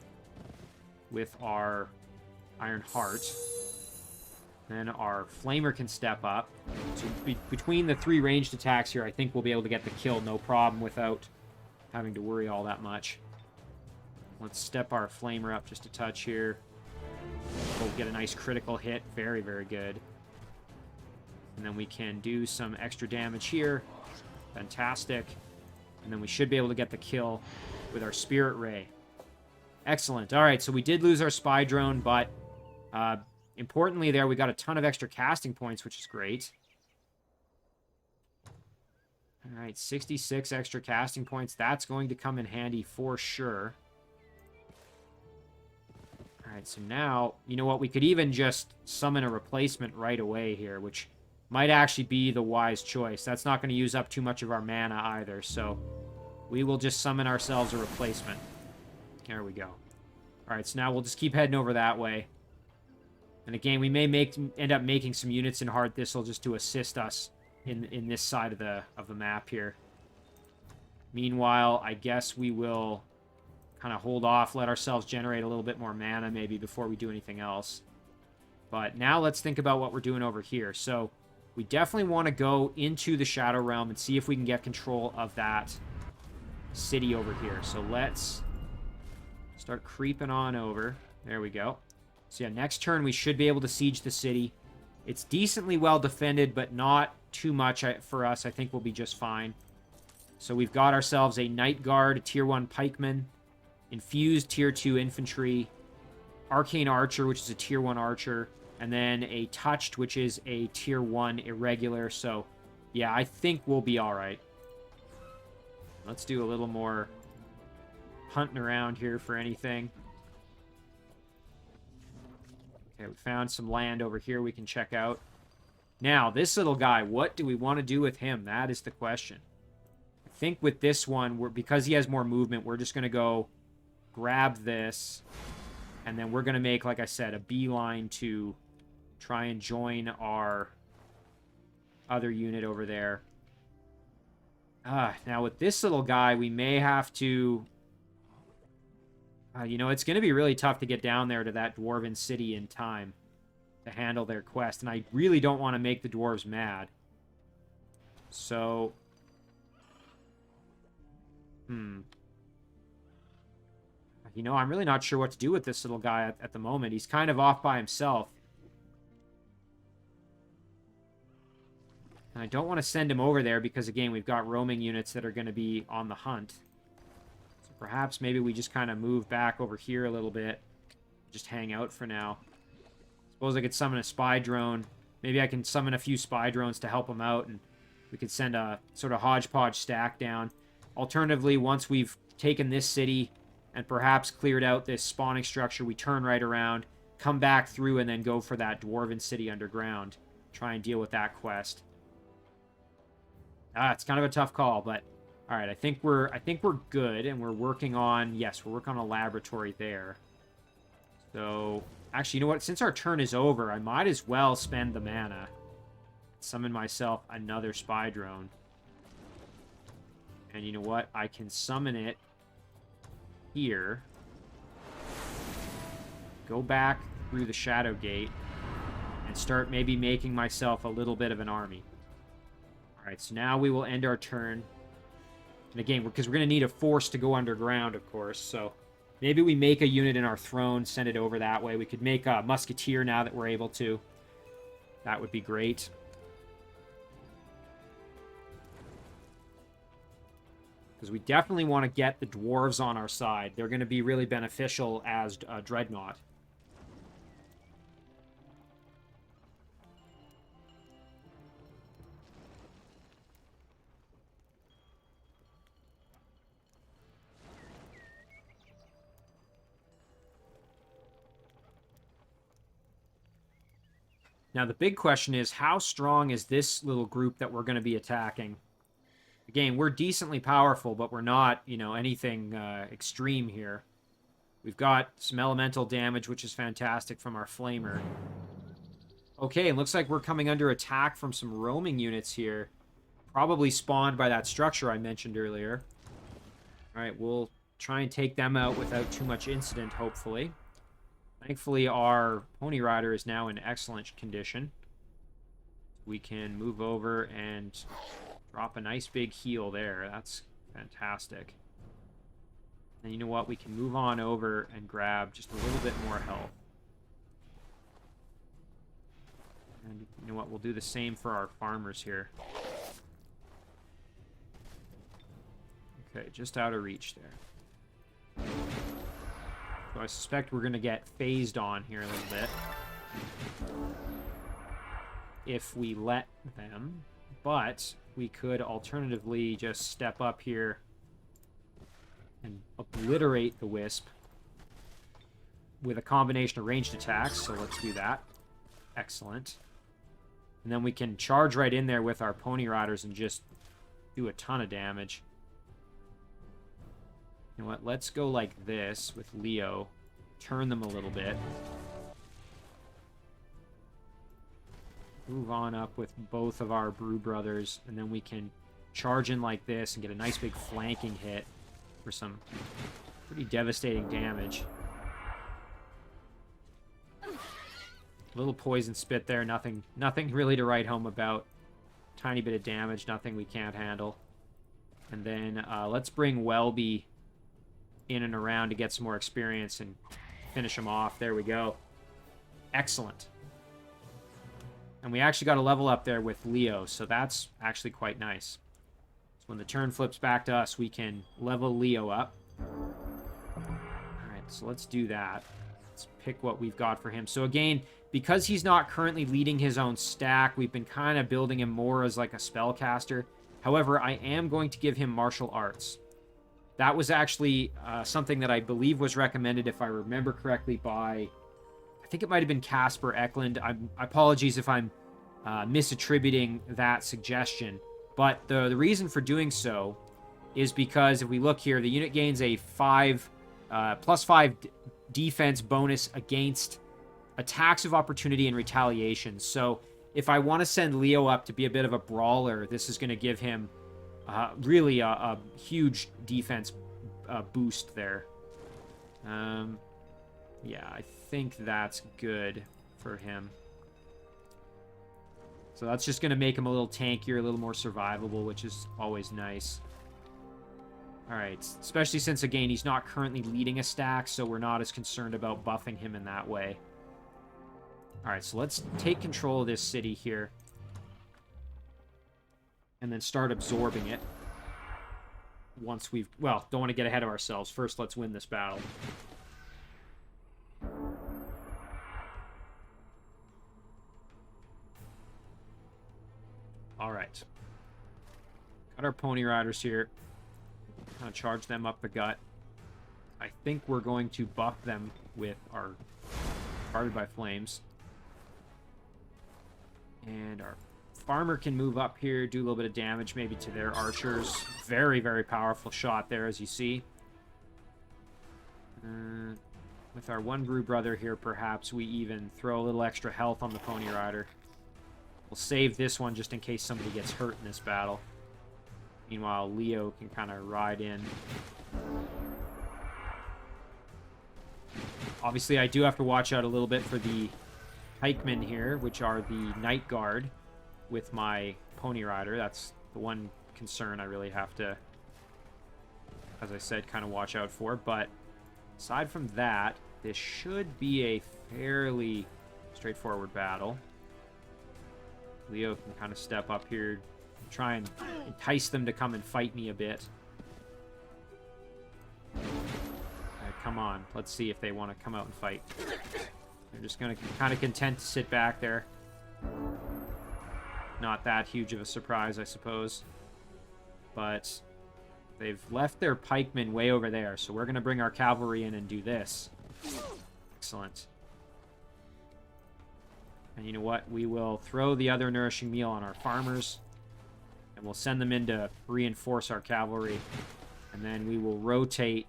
with our Iron Heart. Then our Flamer can step up. So between the 3 ranged attacks here, I think we'll be able to get the kill no problem without having to worry all that much. Let's step our Flamer up just a touch here. We'll get a nice critical hit. Very, very good. And then we can do some extra damage here. Fantastic. And then we should be able to get the kill with our Spirit Ray. Excellent. All right, so we did lose our Spy Drone, but importantly there, we got a ton of extra casting points, which is great. All right, 66 extra casting points. That's going to come in handy for sure. All right, so now, you know what? We could even just summon a replacement right away here, which might actually be the wise choice. That's not going to use up too much of our mana either, so we will just summon ourselves a replacement. There we go. All right, so now we'll just keep heading over that way. And again, we may end up making some units in Hard Thistle just to assist us in this side of the map here. Meanwhile, I guess we will kind of hold off, let ourselves generate a little bit more mana maybe before we do anything else. But now let's think about what we're doing over here. So we definitely want to go into the Shadow Realm and see if we can get control of that city over here. So let's start creeping on over. There we go. So yeah, next turn we should be able to siege the city. It's decently well defended, but not too much for us. I think we'll be just fine. So we've got ourselves a Night Guard, Tier 1 Pikeman, Infused Tier 2 Infantry, Arcane Archer, which is a Tier 1 Archer, and then a Touched, which is a Tier 1 Irregular. So, yeah, I think we'll be alright. Let's do a little more hunting around here for anything. Okay, we found some land over here we can check out. Now, this little guy, what do we want to do with him? That is the question. I think with this one, because he has more movement, we're just going to go grab this, and then we're going to make, like I said, a beeline to try and join our other unit over there. Now, with this little guy, we may have to... you know, it's going to be really tough to get down there to that Dwarven city in time to handle their quest. And I really don't want to make the dwarves mad. So... You know, I'm really not sure what to do with this little guy at the moment. He's kind of off by himself. And I don't want to send him over there because, again, we've got roaming units that are going to be on the hunt. So perhaps maybe we just kind of move back over here a little bit. Just hang out for now. Suppose I could summon a spy drone. Maybe I can summon a few spy drones to help him out, and we could send a sort of hodgepodge stack down. Alternatively, once we've taken this city and perhaps cleared out this spawning structure, we turn right around, come back through, and then go for that Dwarven city underground. Try and deal with that quest. It's kind of a tough call, but all right, I think we're good, and we're working on, yes, we're working on a laboratory there. So, actually, you know what? Since our turn is over, I might as well spend the mana. Summon myself another spy drone. And you know what? I can summon it here. Go back through the Shadow Gate and start maybe making myself a little bit of an army. Alright, so now we will end our turn. And again, because we're going to need a force to go underground, of course, so maybe we make a unit in our throne, send it over that way. We could make a musketeer now that we're able to. That would be great. Because we definitely want to get the dwarves on our side. They're going to be really beneficial as Dreadnought. Now, the big question is, how strong is this little group that we're going to be attacking? Again, we're decently powerful, but we're not, you know, anything extreme here. We've got some elemental damage, which is fantastic from our Flamer. Okay, it looks like we're coming under attack from some roaming units here. Probably spawned by that structure I mentioned earlier. Alright, we'll try and take them out without too much incident, hopefully. Thankfully, our Pony Rider is now in excellent condition. We can move over and drop a nice big heal there. That's fantastic. And you know what? We can move on over and grab just a little bit more health. And you know what? We'll do the same for our farmers here. Okay, just out of reach there. So I suspect we're going to get phased on here a little bit. If we let them. But we could alternatively just step up here and obliterate the Wisp with a combination of ranged attacks. So let's do that. Excellent. And then we can charge right in there with our Pony Riders and just do a ton of damage. You know what? Let's go like this with Leo. Turn them a little bit. Move on up with both of our Brew Brothers, and then we can charge in like this and get a nice big flanking hit for some pretty devastating damage. little poison spit there. Nothing really to write home about. Tiny bit of damage. Nothing we can't handle. And then let's bring Welby in and around to get some more experience and finish him off. There we go. Excellent. And we actually got a level up there with Leo, so that's actually quite nice. So when the turn flips back to us, we can level Leo up. Alright, so let's do that. Let's pick what we've got for him. So again, because he's not currently leading his own stack, we've been kind of building him more as like a spellcaster. However, I am going to give him martial arts. That was actually something that I believe was recommended, if I remember correctly, by... I think it might have been Casper Eklund. Apologies if I'm misattributing that suggestion. But the reason for doing so is because if we look here, the unit gains a +5 defense bonus against attacks of opportunity and retaliation. So if I want to send Leo up to be a bit of a brawler, this is going to give him really a huge defense boost there. Yeah, I think that's good for him. So that's just going to make him a little tankier, a little more survivable, which is always nice. Alright, especially since, again, he's not currently leading a stack, so we're not as concerned about buffing him in that way. Alright, so let's take control of this city here. And then start absorbing it. Once we've... Well, don't want to get ahead of ourselves. First, let's win this battle. Alright. Got our pony riders here. Kind of charge them up the gut. I think we're going to buff them with our Guarded by Flames. And our farmer can move up here, do a little bit of damage maybe to their archers. Very, very powerful shot there, as you see. With our one brew brother here, perhaps we even throw a little extra health on the pony rider. We'll save this one just in case somebody gets hurt in this battle. Meanwhile, Leo can kind of ride in. Obviously, I do have to watch out a little bit for the pikemen here, which are the Night Guard with my pony rider. That's the one concern I really have to, as I said, kind of watch out for. But aside from that, this should be a fairly straightforward battle. Leo can kind of step up here, try and entice them to come and fight me a bit. Right, come on, let's see if they want to come out and fight. They're just going to kind of content to sit back there. Not that huge of a surprise, I suppose. But they've left their pikemen way over there, so we're going to bring our cavalry in and do this. Excellent. And you know what? We will throw the other nourishing meal on our farmers. And we'll send them in to reinforce our cavalry. And then we will rotate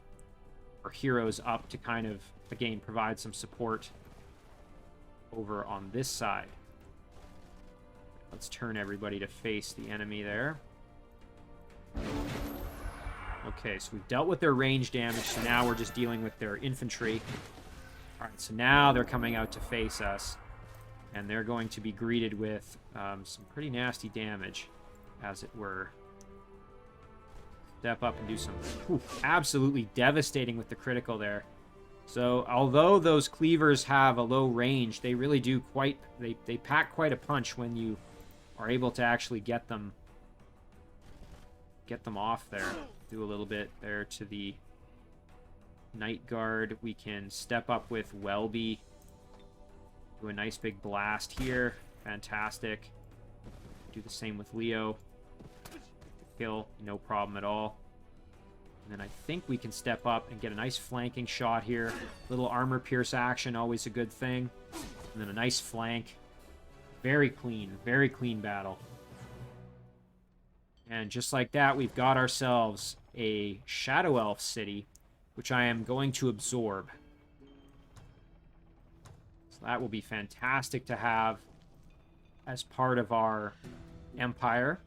our heroes up to kind of, again, provide some support over on this side. Let's turn everybody to face the enemy there. Okay, so we've dealt with their range damage, so now we're just dealing with their infantry. Alright, so now they're coming out to face us. And they're going to be greeted with some pretty nasty damage, as it were. Step up and do some absolutely devastating with the critical there. So, although those cleavers have a low range, they really do quite... They pack quite a punch when you are able to actually get them off there. Do a little bit there to the Night Guard. We can step up with Welby. Do a nice big blast here. Fantastic. Do the same with Leo. Kill, no problem at all. And then I think we can step up and get a nice flanking shot here. Little armor pierce action, always a good thing. And then a nice flank. Very clean battle. And just like that, we've got ourselves a Shadow Elf city, which I am going to absorb. So that will be fantastic to have as part of our empire.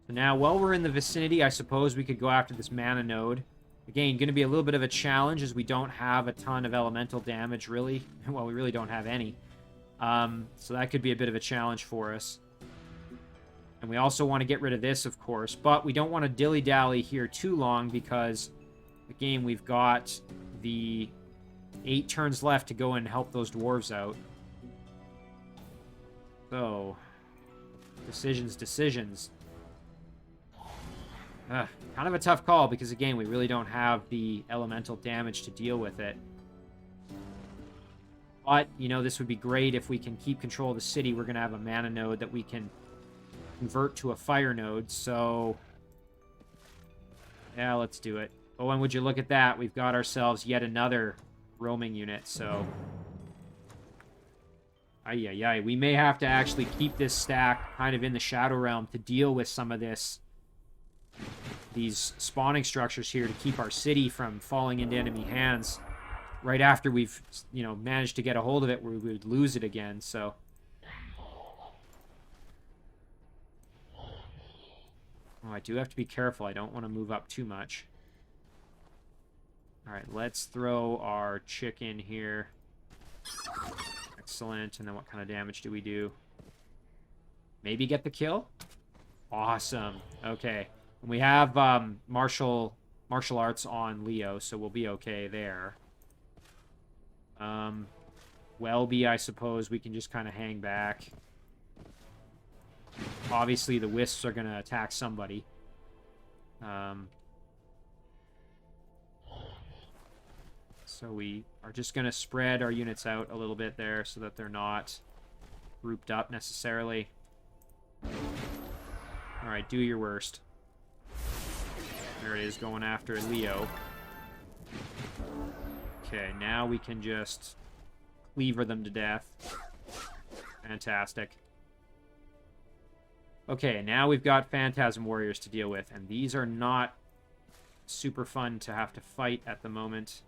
So now, while we're in the vicinity, I suppose we could go after this mana node. Again, going to be a little bit of a challenge as we don't have a ton of elemental damage, really. Well, we really don't have any. So that could be a bit of a challenge for us. And we also want to get rid of this, of course. But we don't want to dilly-dally here too long because, again, we've got the 8 turns left to go and help those dwarves out. So, decisions. Kind of a tough call because, again, we really don't have the elemental damage to deal with it. But, you know, this would be great if we can keep control of the city. We're going to have a mana node that we can convert to a fire node, so... yeah, let's do it. Oh, and would you look at that? We've got ourselves yet another roaming unit, so... ay. We may have to actually keep this stack kind of in the Shadow Realm to deal with some of these spawning structures here to keep our city from falling into enemy hands right after we've, you know, managed to get a hold of it where we would lose it again, so... oh, I do have to be careful. I don't want to move up too much. Alright, let's throw our chick in here. Excellent. And then what kind of damage do we do? Maybe get the kill? Awesome. Okay. And we have martial arts on Leo, so we'll be okay there. Welby, I suppose we can just kind of hang back. Obviously, the wisps are going to attack somebody. So we are just going to spread our units out a little bit there so that they're not grouped up necessarily. Alright, do your worst. There it is, going after Leo. Okay, now we can just cleaver them to death. Fantastic. Okay, now we've got Phantasm Warriors to deal with, and these are not super fun to have to fight at the moment.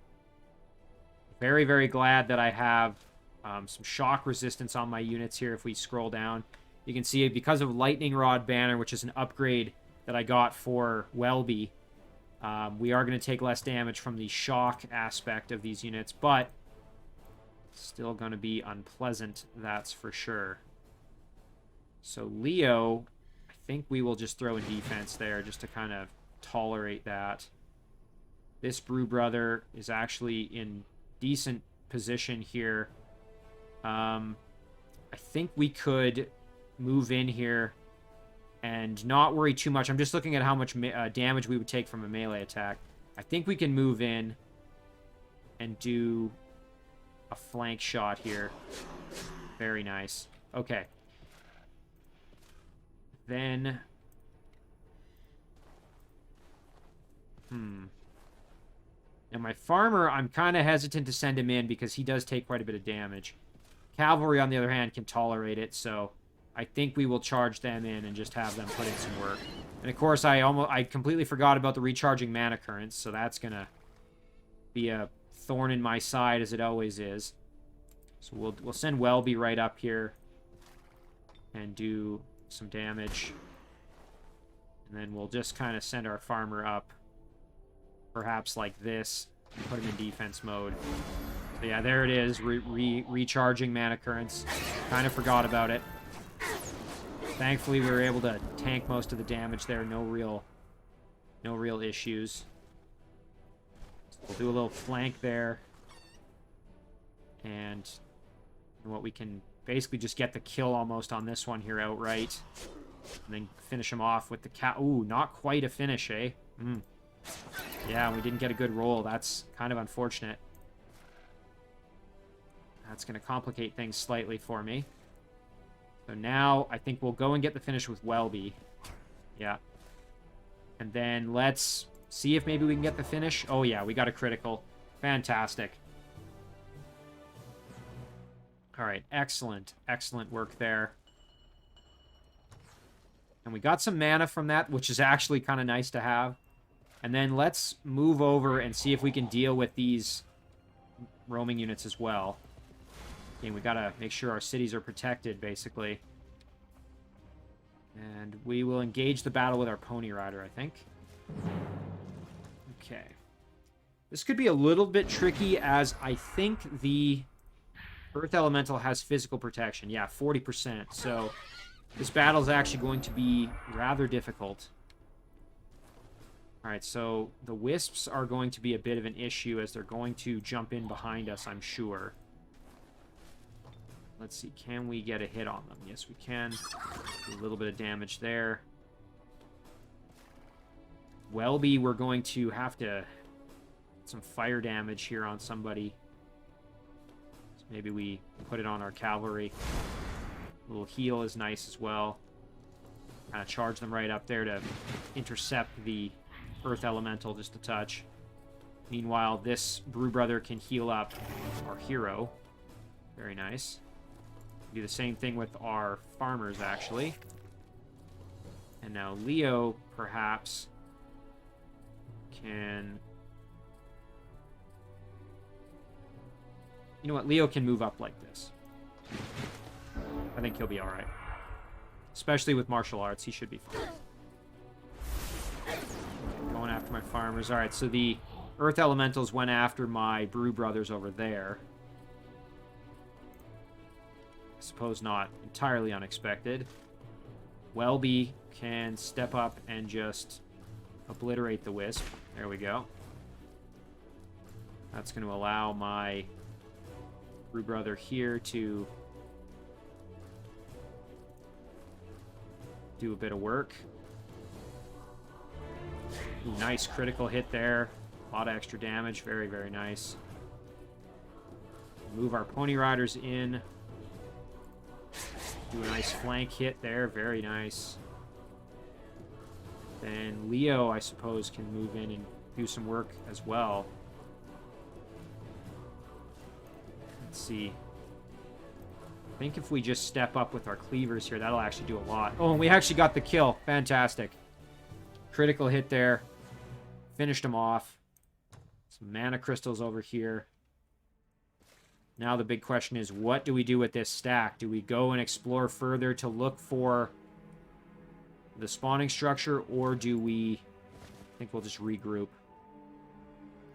Very, very glad that I have some shock resistance on my units here if we scroll down. You can see because of Lightning Rod Banner, which is an upgrade that I got for Welby, we are going to take less damage from the shock aspect of these units, but still going to be unpleasant, that's for sure. So Leo, I think we will just throw in defense there just to kind of tolerate that. This Brew Brother is actually in decent position here. I think we could move in here and not worry too much. I'm just looking at how much damage we would take from a melee attack. I think we can move in and do a flank shot here. Very nice. Okay. Then... Now my farmer, I'm kind of hesitant to send him in because he does take quite a bit of damage. Cavalry, on the other hand, can tolerate it, so I think we will charge them in and just have them put in some work. And of course, I completely forgot about the recharging mana currents, so that's gonna be a thorn in my side as it always is. So we'll send Welby right up here and do some damage. And then we'll just kind of send our farmer up. Perhaps like this. Put him in defense mode. So yeah, there it is. Recharging mana currents. Kind of forgot about it. Thankfully, we were able to tank most of the damage there. No real issues. So we'll do a little flank there. And what we can basically just get the kill almost on this one here outright. And then finish him off with the cat. Ooh, not quite a finish, eh? Yeah, we didn't get a good roll. That's kind of unfortunate. That's going to complicate things slightly for me. So now I think we'll go and get the finish with Welby. Yeah. And then let's see if maybe we can get the finish. Oh yeah, we got a critical. Fantastic. All right, excellent. Excellent work there. And we got some mana from that, which is actually kind of nice to have. And then let's move over and see if we can deal with these roaming units as well. Okay, we gotta make sure our cities are protected, basically. And we will engage the battle with our Pony Rider, I think. Okay. This could be a little bit tricky, as I think the Earth Elemental has physical protection. Yeah, 40%. So this battle is actually going to be rather difficult. Alright, so the Wisps are going to be a bit of an issue, as they're going to jump in behind us, I'm sure. Let's see, can we get a hit on them? Yes, we can. Do a little bit of damage there. Welby, we're going to have to get some fire damage here on somebody. So maybe we put it on our cavalry. A little heal is nice as well. Kind of charge them right up there to intercept the Earth Elemental just a touch. Meanwhile, this Brew Brother can heal up our hero. Very nice. Do the same thing with our farmers, actually. And now Leo, perhaps, can... You know what? Leo can move up like this. I think he'll be alright. Especially with martial arts, he should be fine. Going after my farmers. Alright, so the Earth Elementals went after my Brew Brothers over there. I suppose not entirely unexpected. Welby can step up and just obliterate the Wisp. There we go. That's going to allow my Brew Brother here to do a bit of work. Ooh, nice critical hit there. A lot of extra damage. Very, very nice. Move our Pony Riders in. Do a nice flank hit there. Very nice. Then Leo, I suppose, can move in and do some work as well. Let's see. I think if we just step up with our cleavers here, that'll actually do a lot. Oh, and we actually got the kill. Fantastic. Critical hit there. Finished him off. Some mana crystals over here. Now the big question is, what do we do with this stack? Do we go and explore further to look for the spawning structure, or do we... I think we'll just regroup.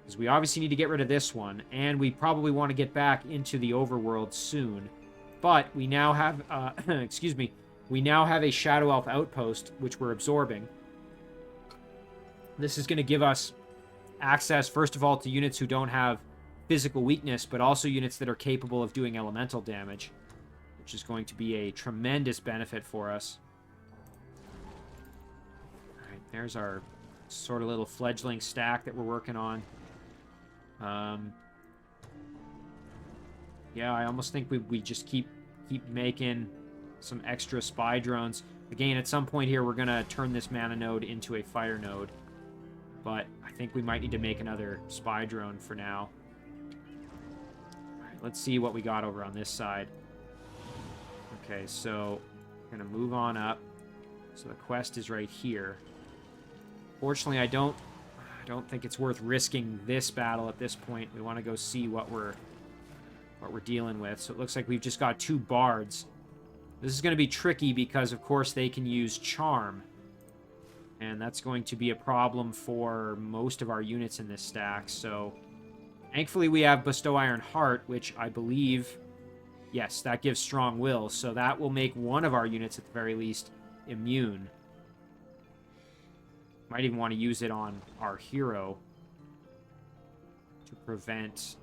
Because we obviously need to get rid of this one, and we probably want to get back into the overworld soon. But we now have, excuse me, we now have a Shadow Elf outpost, which we're absorbing. This is going to give us access, first of all, to units who don't have physical weakness, but also units that are capable of doing elemental damage, which is going to be a tremendous benefit for us. Alright, there's our sort of little fledgling stack that we're working on. Yeah, I almost think we just keep making some extra spy drones. Again, at some point here, we're going to turn this mana node into a fire node. But I think we might need to make another spy drone for now. Alright, let's see what we got over on this side. Okay, so we're going to move on up. So the quest is right here. Fortunately, I don't think it's worth risking this battle at this point. We want to go see what we're dealing with. So it looks like we've just got two bards. This is going to be tricky because, of course, they can use charm. And that's going to be a problem for most of our units in this stack. So thankfully we have Bestow Iron Heart, which I believe, yes, that gives strong will. So that will make one of our units, at the very least, immune. Might even want to use it on our hero to prevent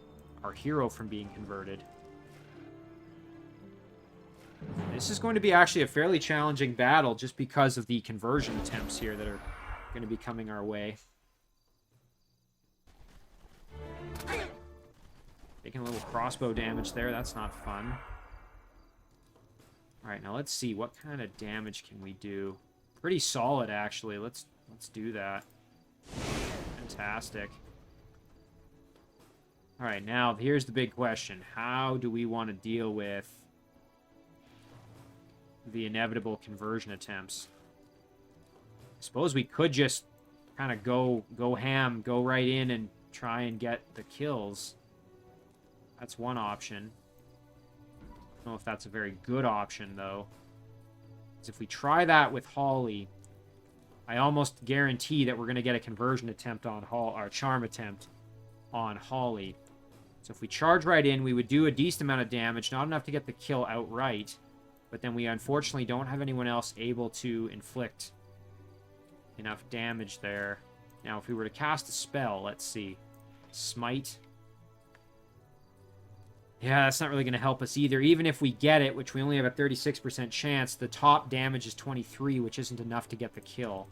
our hero from being converted. This is going to be actually a fairly challenging battle just because of the conversion attempts here that are going to be coming our way. Taking a little crossbow damage there. That's not fun. Alright, now let's see. What kind of damage can we do? Pretty solid, actually. Let's do that. Fantastic. Alright, now here's the big question. How do we want to deal with the inevitable conversion attempts? I suppose we could just kind of go ham, go right in and try and get the kills. That's one option. I don't know if that's a very good option, though. Because if we try that with Holly, I almost guarantee that we're going to get a conversion attempt on Hall, or charm attempt on Holly. So if we charge right in, we would do a decent amount of damage. Not enough to get the kill outright. But then we unfortunately don't have anyone else able to inflict enough damage there. Now, if we were to cast a spell, let's see. Smite. Yeah, that's not really going to help us either. Even if we get it, which we only have a 36% chance, the top damage is 23, which isn't enough to get the kill.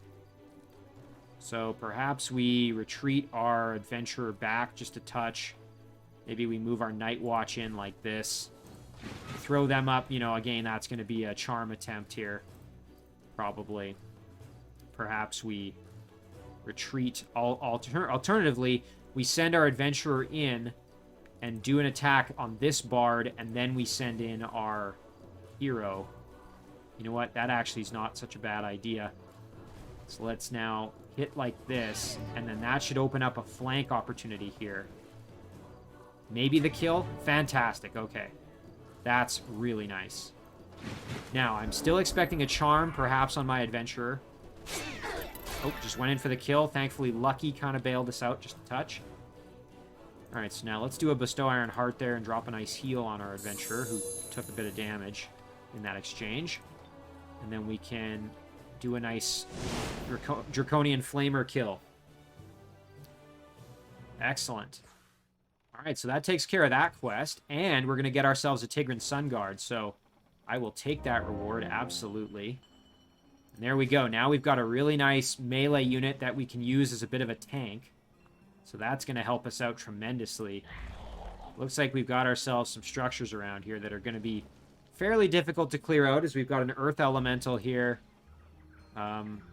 So perhaps we retreat our adventurer back just a touch. Maybe we move our Night Watch in like this. Throw them up. You know, again, that's going to be a charm attempt here. Probably. Perhaps we retreat. Alternatively, we send our adventurer in and do an attack on this bard, and then we send in our hero. You know what? That actually is not such a bad idea. So let's now hit like this, and then that should open up a flank opportunity here. Maybe the kill? Fantastic. Okay. That's really nice. Now, I'm still expecting a charm, perhaps on my adventurer. Oh, just went in for the kill. Thankfully, Lucky kind of bailed us out just a touch. Alright, so now let's do a Bestow Iron Heart there and drop a nice heal on our adventurer, who took a bit of damage in that exchange. And then we can do a nice Draconian Flamer kill. Excellent. Alright, so that takes care of that quest, and we're going to get ourselves a Tigran Sun Guard, so I will take that reward, absolutely. And there we go. Now we've got a really nice melee unit that we can use as a bit of a tank. So that's going to help us out tremendously. Looks like we've got ourselves some structures around here that are going to be fairly difficult to clear out, as we've got an Earth Elemental here.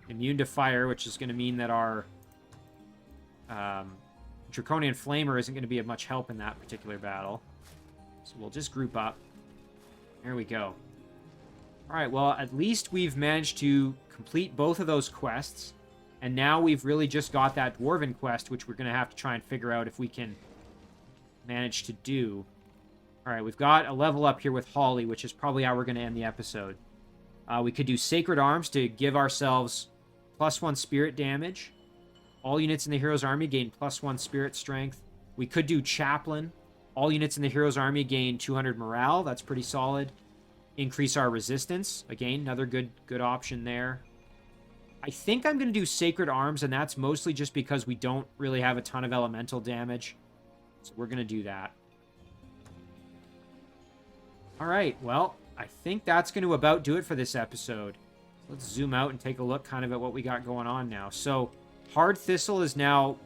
Immune to fire, which is going to mean that our Draconian Flamer isn't going to be of much help in that particular battle. So we'll just group up. There we go. Alright, well, at least we've managed to complete both of those quests. And now we've really just got that Dwarven quest, which we're going to have to try and figure out if we can manage to do. Alright, we've got a level up here with Holly, which is probably how we're going to end the episode. We could do Sacred Arms to give ourselves +1 spirit damage. All units in the hero's army gain +1 spirit strength. We could do Chaplain. All units in the hero's army gain 200 morale. That's pretty solid. Increase our resistance. Again, another good option there. I think I'm going to do Sacred Arms, and that's mostly just because we don't really have a ton of elemental damage. So we're going to do that. Alright, well, I think that's going to about do it for this episode. Let's zoom out and take a look kind of at what we got going on now. So, Hard Thistle is now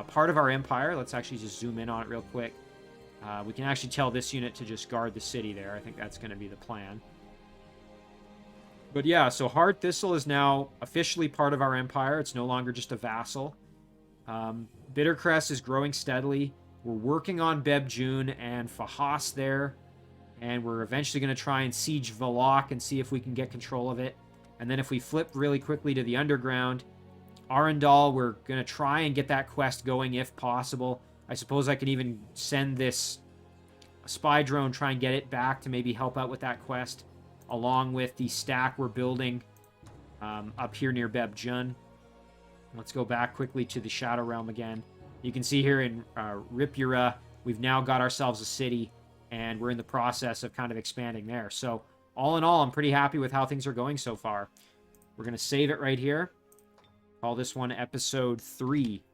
part of our empire. Let's actually just zoom in on it real quick. We can actually tell this unit to just guard the city there. I think that's going to be the plan. But yeah, so Hard Thistle is now officially part of our empire. It's no longer just a vassal. Bittercrest is growing steadily. We're working on Bebjune and Fahas there. And we're eventually going to try and siege Valak and see if we can get control of it. And then if we flip really quickly to the underground, Arundel, we're going to try and get that quest going if possible. I suppose I can even send this spy drone, try and get it back to maybe help out with that quest, along with the stack we're building up here near Bebjune. Let's go back quickly to the Shadow Realm again. You can see here in Ripura, we've now got ourselves a city, and we're in the process of kind of expanding there. So, all in all, I'm pretty happy with how things are going so far. We're going to save it right here. Call this one Episode 3.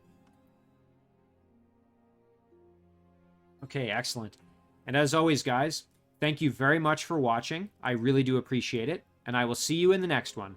Okay, excellent. And as always, guys, thank you very much for watching. I really do appreciate it, and I will see you in the next one.